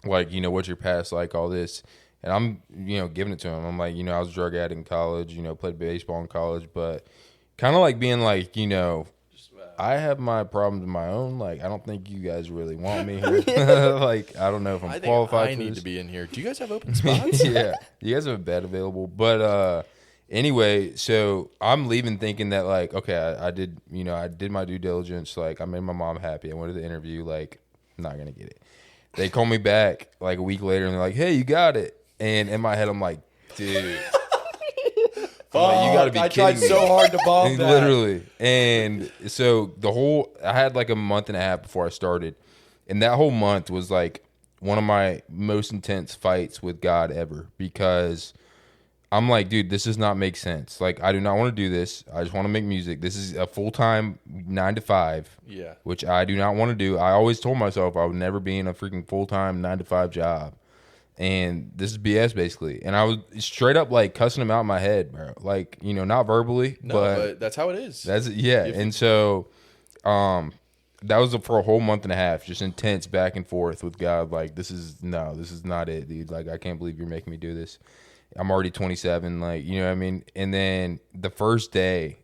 Like, you know, what's your past like, all this. And I'm, you know, giving it to them. I'm like, you know, I was a drug addict in college, you know, played baseball in college, but kind of like being like, you know, I have my problems of my own. Like, I don't think you guys really want me here. Like, I don't know if I'm qualified. I need to be in here. Do you guys have open spots? Yeah, you guys have a bed available. But anyway, so I'm leaving thinking that like, okay, I did my due diligence. Like, I made my mom happy. I went to the interview. Like, I'm not gonna get it. They call me back like a week later and they're like, hey, you got it. And in my head, I'm like, dude. Like, you gotta be kidding me. I tried so hard to bomb that. Literally. And so I had like a month and a half before I started. And that whole month was like one of my most intense fights with God ever, because I'm like, dude, this does not make sense. Like, I do not want to do this. I just want to make music. This is a full-time 9 to 5, which I do not want to do. I always told myself I would never be in a freaking full-time 9 to 5 job. And this is BS basically. And I was straight up like cussing him out in my head, bro. Like, you know, not verbally, but that's how it is. And so that was for a whole month and a half, just intense back and forth with God. Like, this is not it, dude. Like, I can't believe you're making me do this. I'm already 27, like, you know what I mean? And then the first day,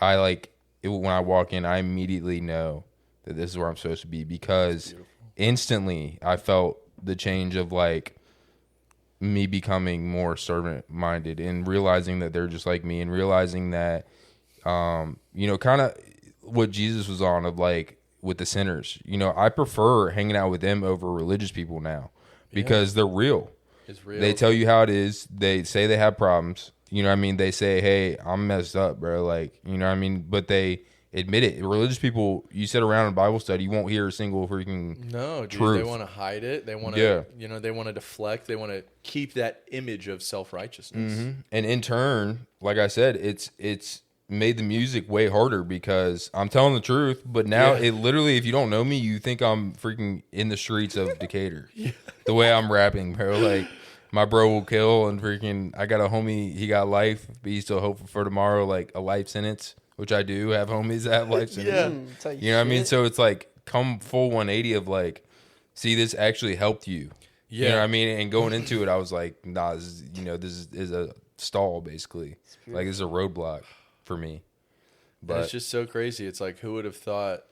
when I walk in, I immediately know that this is where I'm supposed to be, because instantly I felt the change of like me becoming more servant minded and realizing that they're just like me, and realizing that, you know, kind of what Jesus was on of like with the sinners. You know, I prefer hanging out with them over religious people now, because they're real. It's real. They tell you how it is. They say they have problems. You know what I mean? They say, hey, I'm messed up, bro. Like, you know what I mean? But they admit it. Religious people, you sit around in Bible study, you won't hear a single freaking truth. They want to hide it. They want to, you know, they want to deflect. They want to keep that image of self-righteousness. Mm-hmm. And in turn, like I said, it's made the music way harder because I'm telling the truth. But now Yeah. it literally, if you don't know me, you think I'm freaking in the streets of Decatur. The way I'm rapping, bro. Like my bro will kill and freaking. I got a homie. He got life, but he's still hopeful for tomorrow. Like a life sentence, which I do have homies that have life sentences. Yeah. You know what I mean? So it's like come full 180 of like, see, this actually helped you. Yeah. You know what I mean? And going into it, I was like, nah, this is a stall basically. Like it's a roadblock for me. But But it's just so crazy. It's like, who would have thought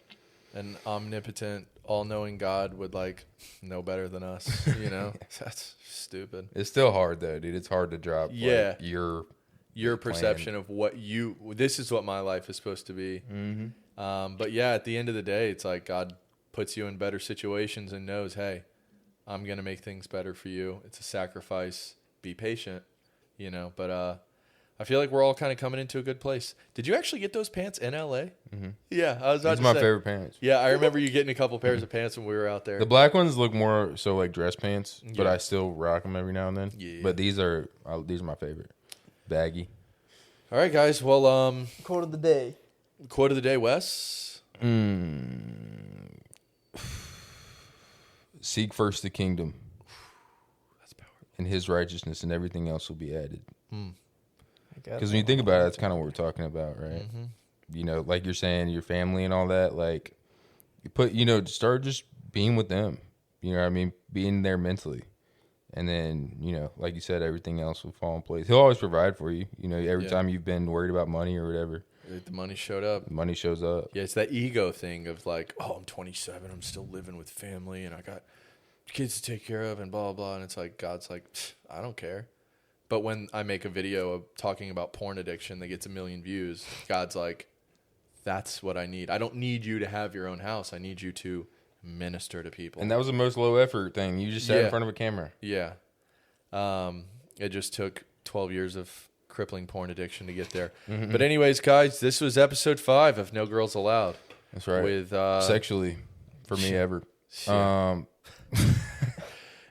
an omnipotent, all-knowing God would like know better than us? You know, that's stupid. it's still hard though, dude. It's hard to drop. Yeah. Like, your plan. Perception of what this is what my life is supposed to be. But yeah, at the end of the day, it's like God puts you in better situations and knows, hey, I'm gonna make things better for you. It's a sacrifice. Be patient, you know. But I feel like we're all kind of coming into a good place. Did you actually get those pants in LA? Yeah, I was about These to are my say. favorite pants. Yeah, I remember you getting a couple pairs of pants when we were out there. The black ones look more so like dress pants, but Yeah. I still rock them every now and then. Yeah. But these are my favorite. Baggy. All right, guys. Well, Quote of the day. quote of the day, Wes. Seek first the kingdom That's powerful. and his righteousness, and everything else will be added. Because Because when you think about it, that's kind of what we're talking about, right? You know, like you're saying, your family and all that. Like, start just being with them. You know what I mean? Being there mentally. And then, like you said, everything else will fall in place. He'll always provide for you. You know, every Yeah. time you've been worried about money or whatever, The money showed up. money shows up. Yeah, it's that ego thing of like, oh, I'm 27, I'm still living with family, and I got kids to take care of, and blah, blah, blah. And it's like, God's like, I don't care. But when I make a video of talking about porn addiction that gets 1 million views, God's like, that's what I need. I don't need you to have your own house. I need you to minister to people. And that was the most low effort thing. You just sat Yeah. in front of a camera. Yeah. It just took 12 years of crippling porn addiction to get there. But anyways, guys, this was episode 5 of No Girls Allowed. That's right. With Sexually, for me, ever. Yeah.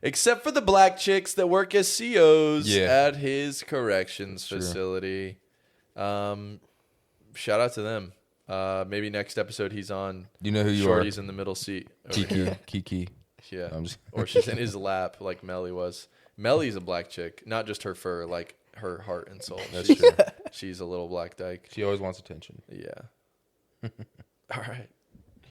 Except for the black chicks that work as COs at his corrections facility. Shout out to them. Maybe next episode he's on. You know who you Shorty's are. in the middle seat. Over here. Kiki. Yeah. I'm just- Or she's in his lap like Melly was. Melly's a black chick. Not just her fur, like her heart and soul. That's true. She's a little black dyke. She always wants attention. Yeah. All right.